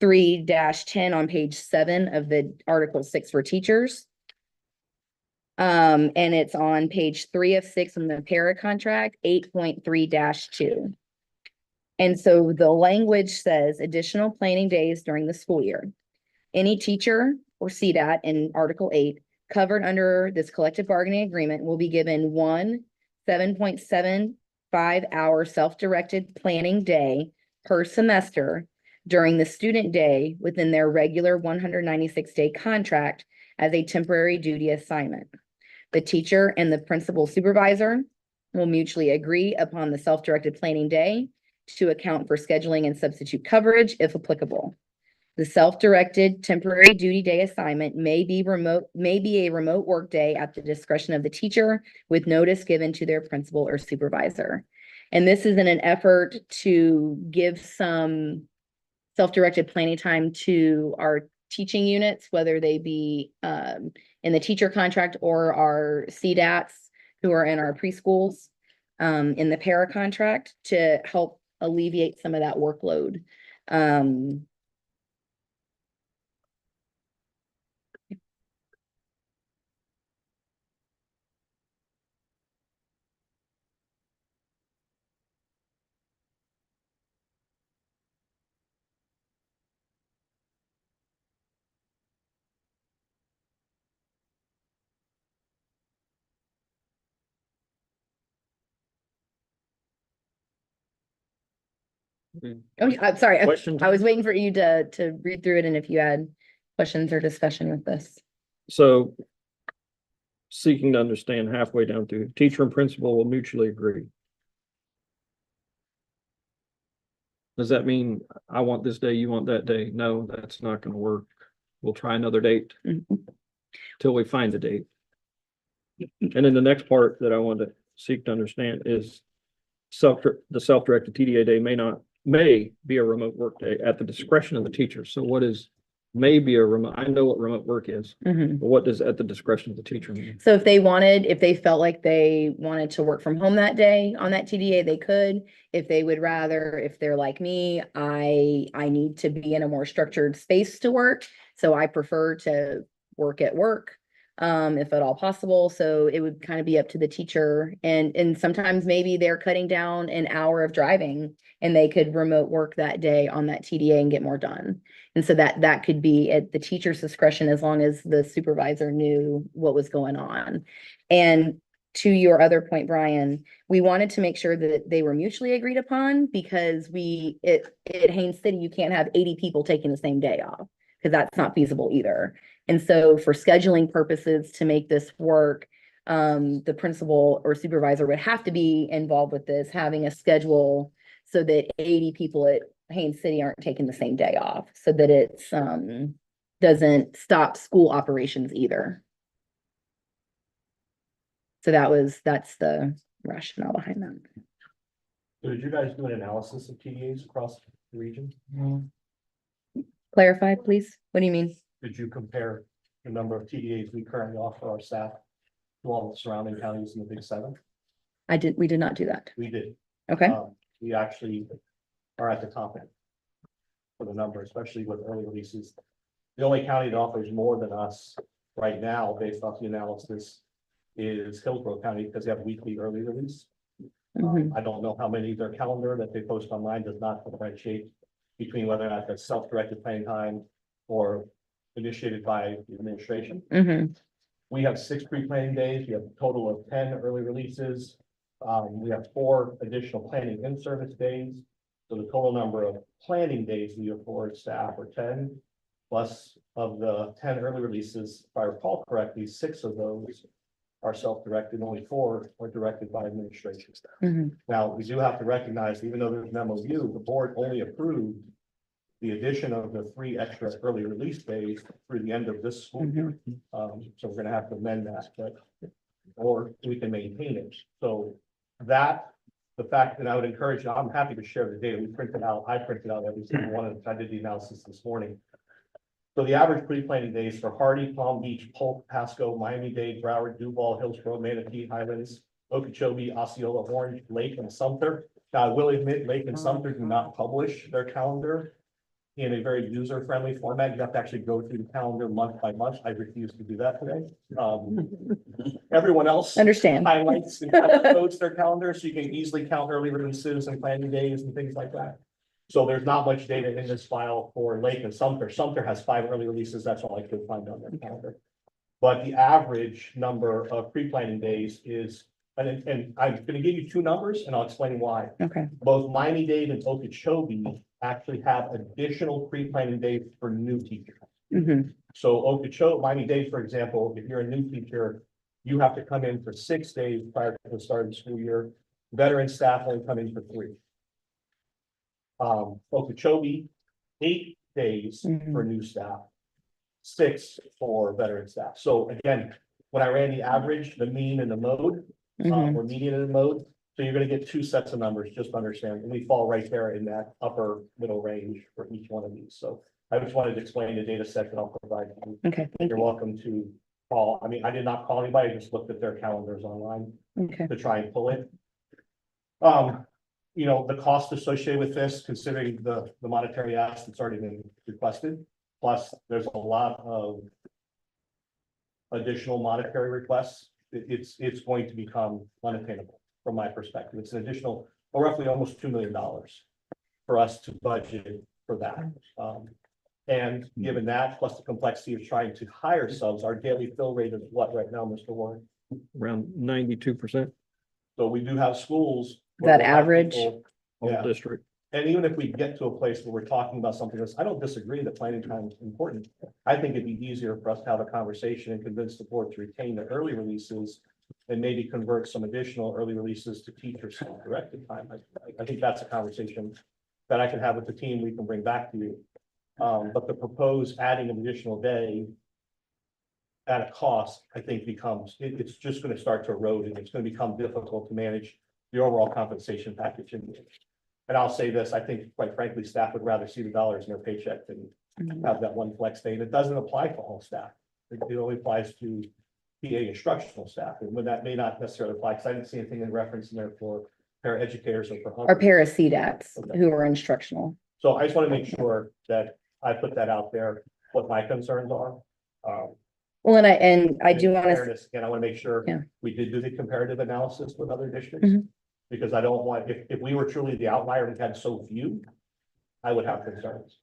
6.3-10 on page 7 of the Article 6 for teachers. And it's on page 3 of 6 in the para contract, 8.3-2. And so the language says additional planning days during the school year. Any teacher or CDAT in Article 8, covered under this collective bargaining agreement, will be given one 7.75-hour self-directed planning day per semester during the student day within their regular 196-day contract as a temporary duty assignment. The teacher and the principal supervisor will mutually agree upon the self-directed planning day to account for scheduling and substitute coverage if applicable. The self-directed temporary duty day assignment may be a remote work day at the discretion of the teacher with notice given to their principal or supervisor. And this is in an effort to give some self-directed planning time to our teaching units, whether they be in the teacher contract or our CDATs who are in our preschools in the para contract to help alleviate some of that workload. Oh, yeah, I'm sorry. Questions? I was waiting for you to read through it and if you had questions or discussion with this. So seeking to understand halfway down through, teacher and principal will mutually agree. Does that mean I want this day, you want that day? No, that's not going to work. We'll try another date till we find a date. And then the next part that I want to seek to understand is the self-directed TDA day may be a remote work day at the discretion of the teacher. So what is may be a remote? I know what remote work is, but what does at the discretion of the teacher mean? So if they felt like they wanted to work from home that day on that TDA, they could. If they would rather, if they're like me, I need to be in a more structured space to work. So I prefer to work at work, if at all possible. So it would kind of be up to the teacher. And sometimes maybe they're cutting down an hour of driving and they could remote work that day on that TDA and get more done. And so that could be at the teacher's discretion as long as the supervisor knew what was going on. And to your other point, Brian, we wanted to make sure that they were mutually agreed upon because at Haines City, you can't have 80 people taking the same day off because that's not feasible either. And so for scheduling purposes to make this work, the principal or supervisor would have to be involved with this, having a schedule so that 80 people at Haines City aren't taking the same day off, so that it's doesn't stop school operations either. So that's the rationale behind that. So did you guys do an analysis of TDAs across the region? Clarify, please. What do you mean? Did you compare the number of TDAs we currently offer our staff to all the surrounding counties in the Big Seven? We did not do that. We did. Okay. We actually are at the top end for the number, especially with early releases. The only county that offers more than us right now, based off the analysis, is Hillsborough County because they have a weekly early release. I don't know how many their calendar that they post online does not differentiate between whether or not that's self-directed planning time or initiated by the administration. We have 6 pre-planning days. We have a total of 10 early releases. We have 4 additional planning in-service days. So the total number of planning days we afford staff are 10. Plus of the 10 early releases, if I recall correctly, 6 of those are self-directed, only 4 are directed by administration staff. Now, we do have to recognize, even though there's an MOU, the board only approved the addition of the 3 extra early release days through the end of this school year. So we're gonna have to amend that, or we can maintain it. So the fact that I would encourage you, I'm happy to share the data. I printed out every single one of them. I did the analysis this morning. So the average pre-planning days for Hardy, Palm Beach, Polk, Pasco, Miami-Dade, Broward, Duval, Hillsborough, Manatee, Highlands, Okeechobee, Osceola, Orange, Lake, and Sumter. Now, I will admit, Lake and Sumter do not publish their calendar in a very user-friendly format. You have to actually go through the calendar month by month. I refuse to do that today. Everyone else Understand. highlights and color codes their calendar, so you can easily count early releases and planning days and things like that. So there's not much data in this file for Lake and Sumter. Sumter has 5 early releases. That's all I could find on their calendar. But the average number of pre-planning days is, and I'm gonna give you 2 numbers and I'll explain why. Okay. Both Miami-Dade and Okeechobee actually have additional pre-planning days for new teachers. Mhm. So Okeechobee, Miami-Dade, for example, if you're a new teacher, you have to come in for 6 days prior to the start of the school year. Veteran staff only come in for 3. Okeechobee, 8 days for new staff, 6 for veteran staff. So again, when I ran the average, the mean and the mode, or median and the mode, so you're gonna get 2 sets of numbers, just to understand, and we fall right there in that upper middle range for each one of these. So I just wanted to explain the data set that I'll provide you. Okay, thank You're you. welcome to call. I mean, I did not call anybody, I just looked at their calendars online Okay. to try and pull it. You know, the cost associated with this, considering the monetary ask that's already been requested, plus there's a lot of additional monetary requests, it's going to become unattainable from my perspective. It's an additional, roughly almost $2 million for us to budget for that. And given that, plus the complexity of trying to hire subs, our daily fill rate is what right now, Mr. Warren? Around 92% So we do have schools. where That we'll have average? people- whole Yeah. district. And even if we get to a place where we're talking about something else, I don't disagree that planning time is important. I think it'd be easier for us to have a conversation and convince the board to retain the early releases and maybe convert some additional early releases to teacher directed time. I think that's a conversation that I can have with the team, we can bring back to you. But the proposed adding an additional day at a cost, I think becomes, it's just gonna start to erode and it's gonna become difficult to manage the overall compensation package. And I'll say this, I think quite frankly, staff would rather see the dollars in their paycheck than have that one flex day. And it doesn't apply to all staff. It only applies to PA instructional staff. And when that may not necessarily apply, because I didn't see anything in reference in there for paraeducators or for. Our others. para CDATs Okay. who are instructional. So I just want to make sure that I put that out there, what my concerns are. Well, and I do want to, Fairness, again, I want to make sure Yeah. we did do the comparative analysis with other districts. Mhm. Because I don't want, if we were truly the outlier and had so few, I would have concerns.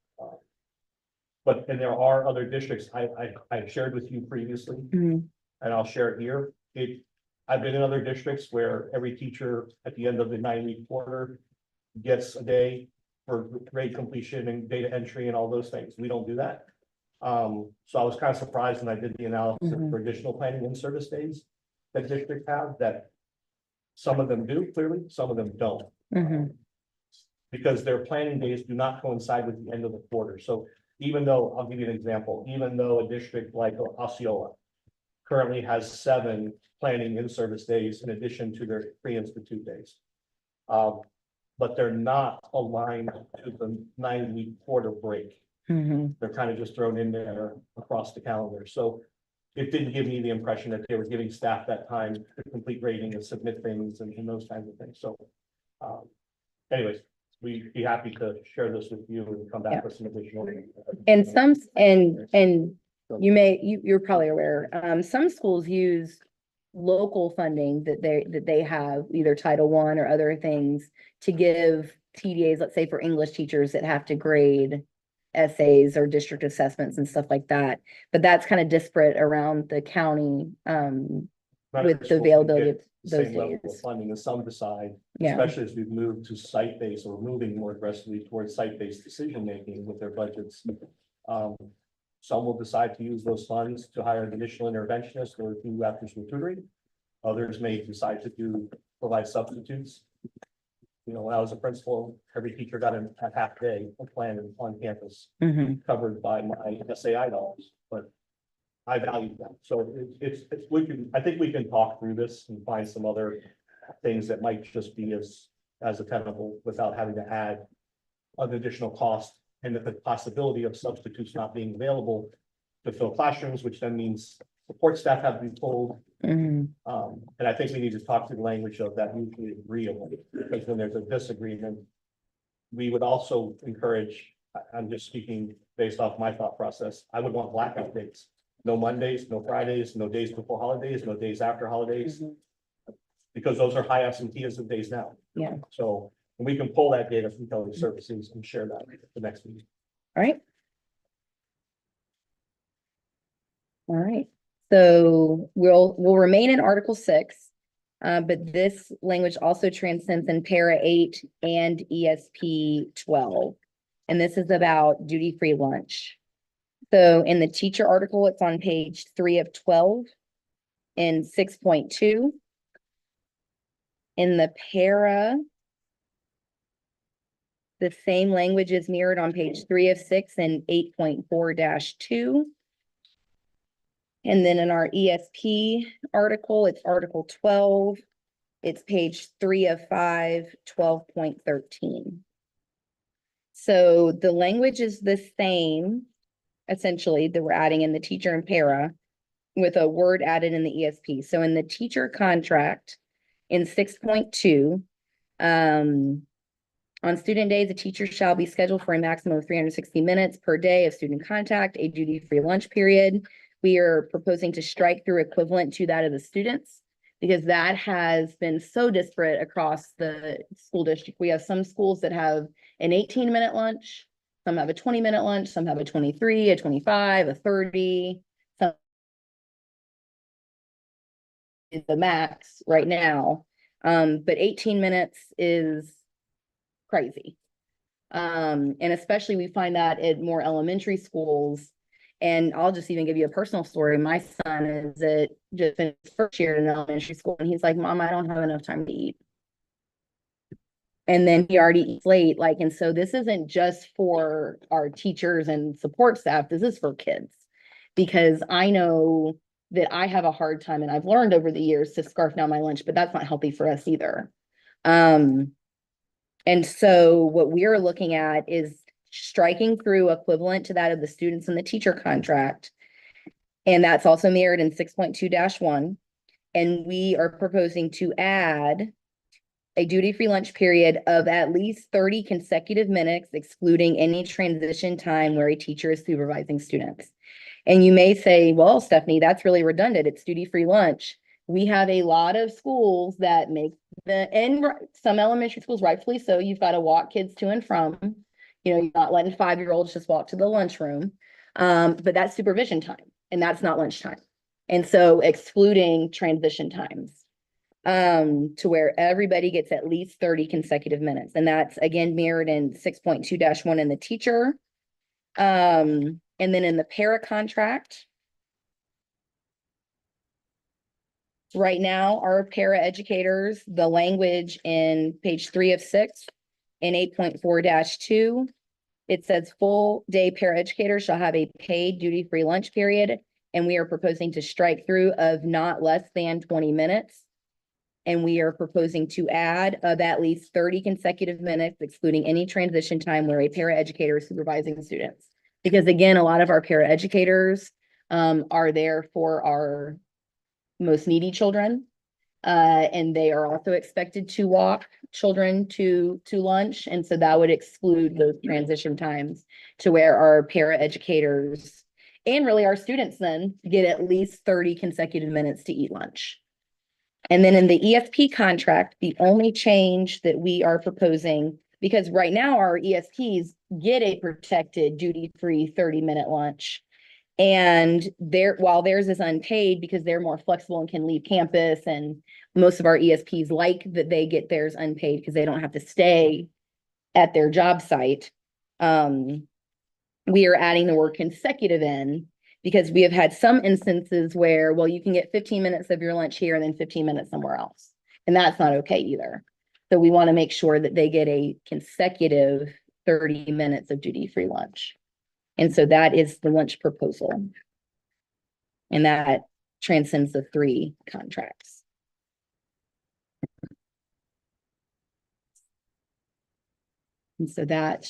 But, and there are other districts I've shared with you previously, Mhm. and I'll share it here. I've been in other districts where every teacher at the end of the 9-week quarter gets a day for grade completion and data entry and all those things. We don't do that. So I was kind of surprised when I did the analysis for additional planning and service days that districts have, that some of them do clearly, some of them don't. Because their planning days do not coincide with the end of the quarter. So even though, I'll give you an example, even though a district like Osceola currently has 7 planning and service days in addition to their pre-institute days. But they're not aligned to the 9-week quarter break. They're kind of just thrown in there across the calendar. So it didn't give me the impression that they were giving staff that time to complete grading and submit things and those kinds of things. So anyways, we'd be happy to share this with you and come back with some additional. And some, and you're probably aware, some schools use local funding that they have, either Title I or other things, to give TDAs, let's say for English teachers that have to grade essays or district assessments and stuff like that. But that's kind of disparate around the county, with the availability of those Same level of days. funding, and some decide, Yeah. especially as we've moved to site-based or moving more aggressively towards site-based decision-making with their budgets. Some will decide to use those funds to hire an additional interventionist or do after-school tutoring. Others may decide to provide substitutes. You know, when I was a principal, every teacher got a half day of plan on campus covered by my SAI dollars, but I value that. So I think we can talk through this and find some other things that might just be as attainable without having to add an additional cost and the possibility of substitutes not being available to fill classrooms, which then means support staff have to be pulled. And I think we need to talk through the language of that mutually agreeable, because when there's a disagreement, we would also encourage, I'm just speaking based off my thought process, I would want blackout dates. No Mondays, no Fridays, no days before holidays, no days after holidays. Because those are high absenteeism days now. Yeah. So And we can pull that data from Intelligence Services and share that at the next meeting. All right. All right, so we'll remain in Article 6. But this language also transcends in para 8 and ESP 12. And this is about duty-free lunch. So in the teacher article, it's on page 3 of 12 in 6.2. In the para, the same language is mirrored on page 3 of 6 and 8.4-2. And then in our ESP article, it's Article 12. It's page 3 of 5, 12.13. So the language is the same, essentially, that we're adding in the teacher and para with a word added in the ESP. So in the teacher contract in 6.2, on student days, a teacher shall be scheduled for a maximum of 360 minutes per day of student contact, a duty-free lunch period. We are proposing to strike through equivalent to that of the students, because that has been so disparate across the school district. We have some schools that have an 18-minute lunch, some have a 20-minute lunch, some have a 23, a 25, a 30. Some is the max right now. But 18 minutes is crazy. And especially we find that at more elementary schools. And I'll just even give you a personal story. My son is at just in his first year in elementary school, and he's like, Mom, I don't have enough time to eat. And then he already eats late. Like, and so this isn't just for our teachers and support staff. This is for kids, because I know that I have a hard time, and I've learned over the years to scarf down my lunch, but that's not healthy for us either. And so what we are looking at is striking through equivalent to that of the students in the teacher contract. And that's also mirrored in 6.2-1. And we are proposing to add a duty-free lunch period of at least 30 consecutive minutes, excluding any transition time where a teacher is supervising students. And you may say, well, Stephanie, that's really redundant. It's duty-free lunch. We have a lot of schools that make and some elementary schools, rightfully so, you've got to walk kids to and from. You know, you're not letting 5-year-olds just walk to the lunchroom. But that's supervision time, and that's not lunchtime. And so excluding transition times to where everybody gets at least 30 consecutive minutes. And that's again mirrored in 6.2-1 in the teacher. And then in the para contract, right now, our para educators, the language in page 3 of 6 in 8.4-2, it says full day para educators shall have a paid duty-free lunch period. And we are proposing to strike through of not less than 20 minutes. And we are proposing to add of at least 30 consecutive minutes, excluding any transition time where a para educator is supervising the students. Because again, a lot of our para educators are there for our most needy children. And they are also expected to walk children to lunch. And so that would exclude those transition times to where our para educators and really our students then get at least 30 consecutive minutes to eat lunch. And then in the ESP contract, the only change that we are proposing, because right now our ESPs get a protected duty-free 30-minute lunch. And while theirs is unpaid because they're more flexible and can leave campus, and most of our ESPs like that they get theirs unpaid because they don't have to stay at their job site. We are adding the word consecutive in because we have had some instances where, well, you can get 15 minutes of your lunch here and then 15 minutes somewhere else. And that's not okay either. So we want to make sure that they get a consecutive 30 minutes of duty-free lunch. And so that is the lunch proposal. And that transcends the 3 contracts. And so that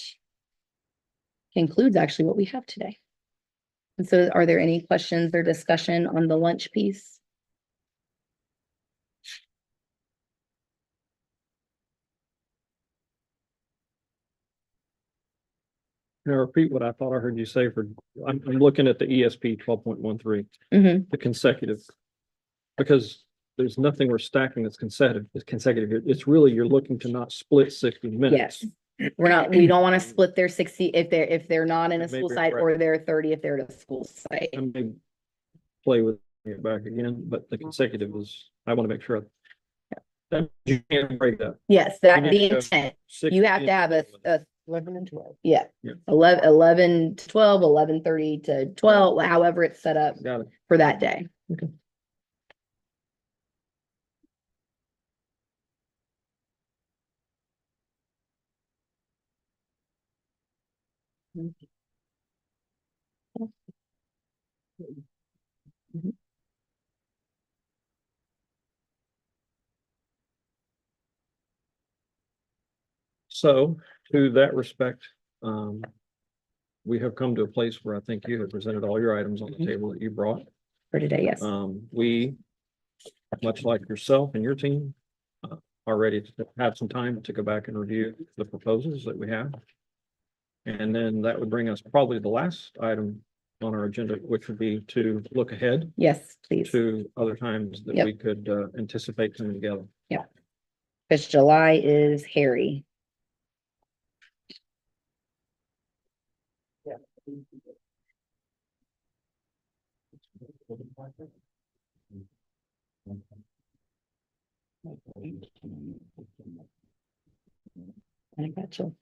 concludes actually what we have today. And so are there any questions or discussion on the lunch piece? Can I repeat what I thought I heard you say I'm looking at the ESP 12.13, Mhm. the consecutive. Because there's nothing we're stacking that's consecutive. It's really, you're looking to not split 60 minutes. Yes. We don't want to split their 60 if they're not in a Maybe school site right. or they're 30 if they're at a school site. I may play with it back again, but the consecutive is, I want to make sure. That you can't break that. Yes, You that need the to go intent. 60 You have to have a 11 and 12. yeah, Yeah. 11 to 12, 11:30 to 12, however it's set up Got it. for that day. So to that respect, we have come to a place where I think you have presented all your items on the table that you brought. For today, yes. We, much like yourself and your team, are ready to have some time to go back and review the proposals that we have. And then that would bring us probably the last item on our agenda, which would be to look ahead Yes, please. to other times that Yep. we could anticipate coming together. Because July is hairy. I got you.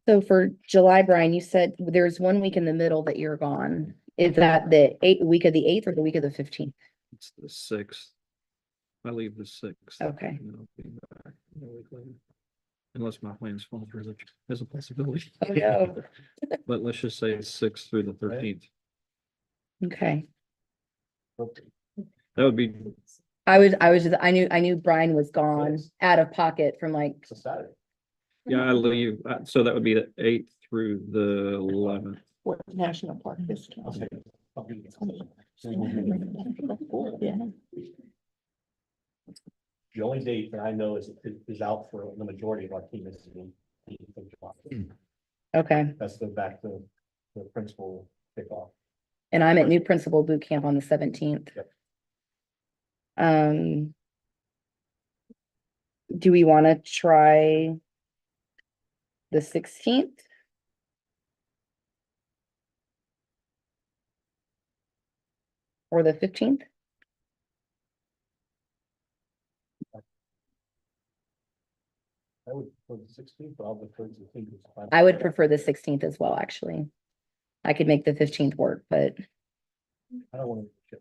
So for July, Brian, you said there's 1 week in the middle that you're gone. Is that the week of the 8th or the week of the 15th? It's the 6th. I leave the 6th. Okay. And I'll be back a week later. Unless my plans fall through, which is a possibility. Oh, no. But let's just say 6th through the 13th. Okay. That would be, I knew Brian was gone out of pocket from like, It's a Saturday. yeah, I leave, so that would be the 8th through the 11th. What national park is? I'll say it. I'll do it. Yeah. The only date that I know is out for the majority of our team is the 8th of July. okay. That's the back to the principal kickoff. And I'm at new principal boot camp on the 17th. Yep. Do we want to try the 16th? Or the 15th? I would for the 16th, but I'll defer to the 15th. I would prefer the 16th as well, actually. I could make the 15th work, but I don't want to.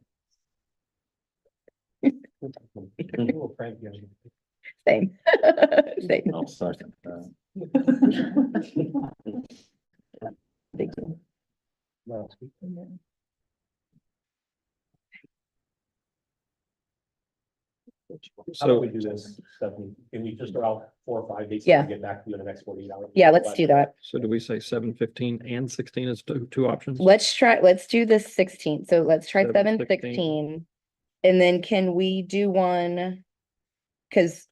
A little cranky on you. same. Same. I'll second that. Big deal. Last week. How about we do this, Stephanie? Can we just throw out 4 or 5 dates? Yeah. And get back to you in the next 48 hours? Yeah, let's do that. So do we say 7/15 and 16 as two options? Let's do the 16th. So let's try 7/16. 7/16. And then can we do one? Because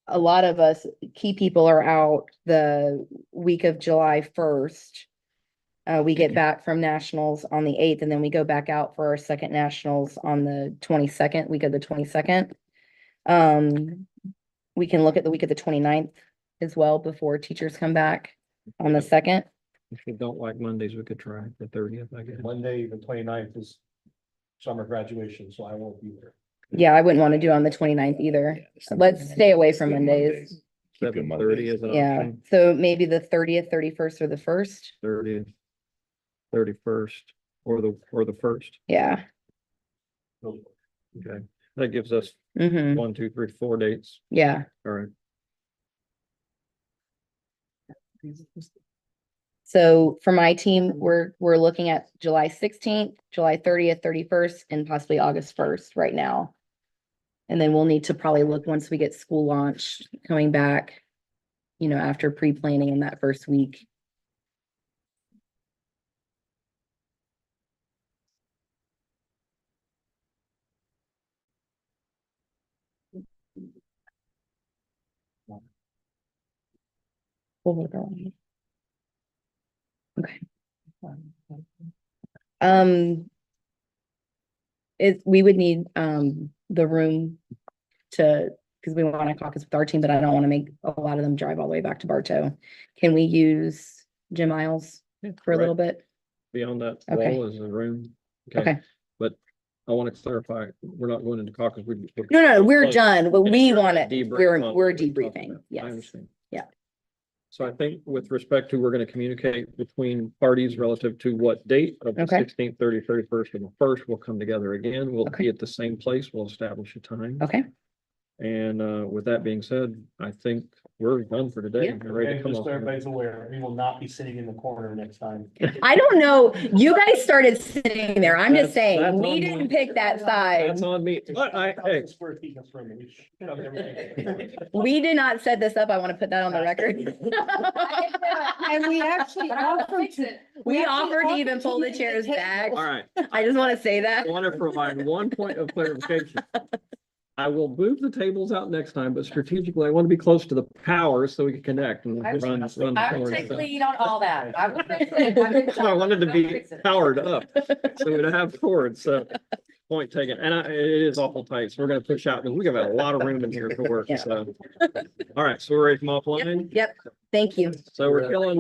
a lot of us, key people are out the week of July 1st. We get back from nationals on the 8th, and then we go back out for our second nationals on the 22nd, week of the 22nd. We can look at the week of the 29th as well before teachers come back on the 2nd. If you don't like Mondays, we could try the 30th, I guess. Monday, the 29th is summer graduation, so I won't be there. Yeah, I wouldn't want to do on the 29th either. Let's stay away from Mondays. 7:30 is an Yeah, option. so maybe the 30th, 31st, or the 1st. 30th, 31st, or the 1st. Yeah. Okay, that gives us Mm-hmm. 1, 2, 3, 4 dates. Yeah. All right. So for my team, we're looking at July 16th, July 30th, 31st, and possibly August 1st right now. And then we'll need to probably look once we get school launch coming back, after pre-planning in that first week. We would need, the room to, because we want to caucus with our team, but I don't want to make a lot of them drive all the way back to Bartow. Can we use Jim Isles for a little bit? Beyond that Okay. wall is a room. Okay. But I want to clarify, we're not going into caucus. No, we're Close. done, but we want it, Debrief we're on what we're we talked debriefing, about. I yes. understand. Yeah. So I think with respect to, we're going to communicate between parties relative to what date of the Okay. 16th, 30th, 31st, and the 1st, we'll come together again. We'll Okay. be at the same place. We'll establish a time. Okay, And with that being said, I think we're done for today. Yeah. We're ready to And come just off. so everybody's aware, we will not be sitting in the corner next time. I don't know, you guys started sitting there, I'm just That's saying, on we me. didn't pick that side. That's on me. But hey, 1,000 square feet in this room, and we shoved everything. We did not set this up, I want to put that on the record. And we actually offered to. We actually offered to even offered pull the use chairs table. back. all right. I just want to say that. I want to provide one point of clarification. I will move the tables out next time, but strategically, I want to be close to the power so we can connect and I run. would forward. take lead on all that. I would fix That's why I wanted to be fix it. powered up, so we'd have forward, so point taken, and it is awful tight, so we're gonna push out, because we got a lot of room in here to work, Yeah. so. All right, so we're ready to come offline, Yep, thank you. so we're killing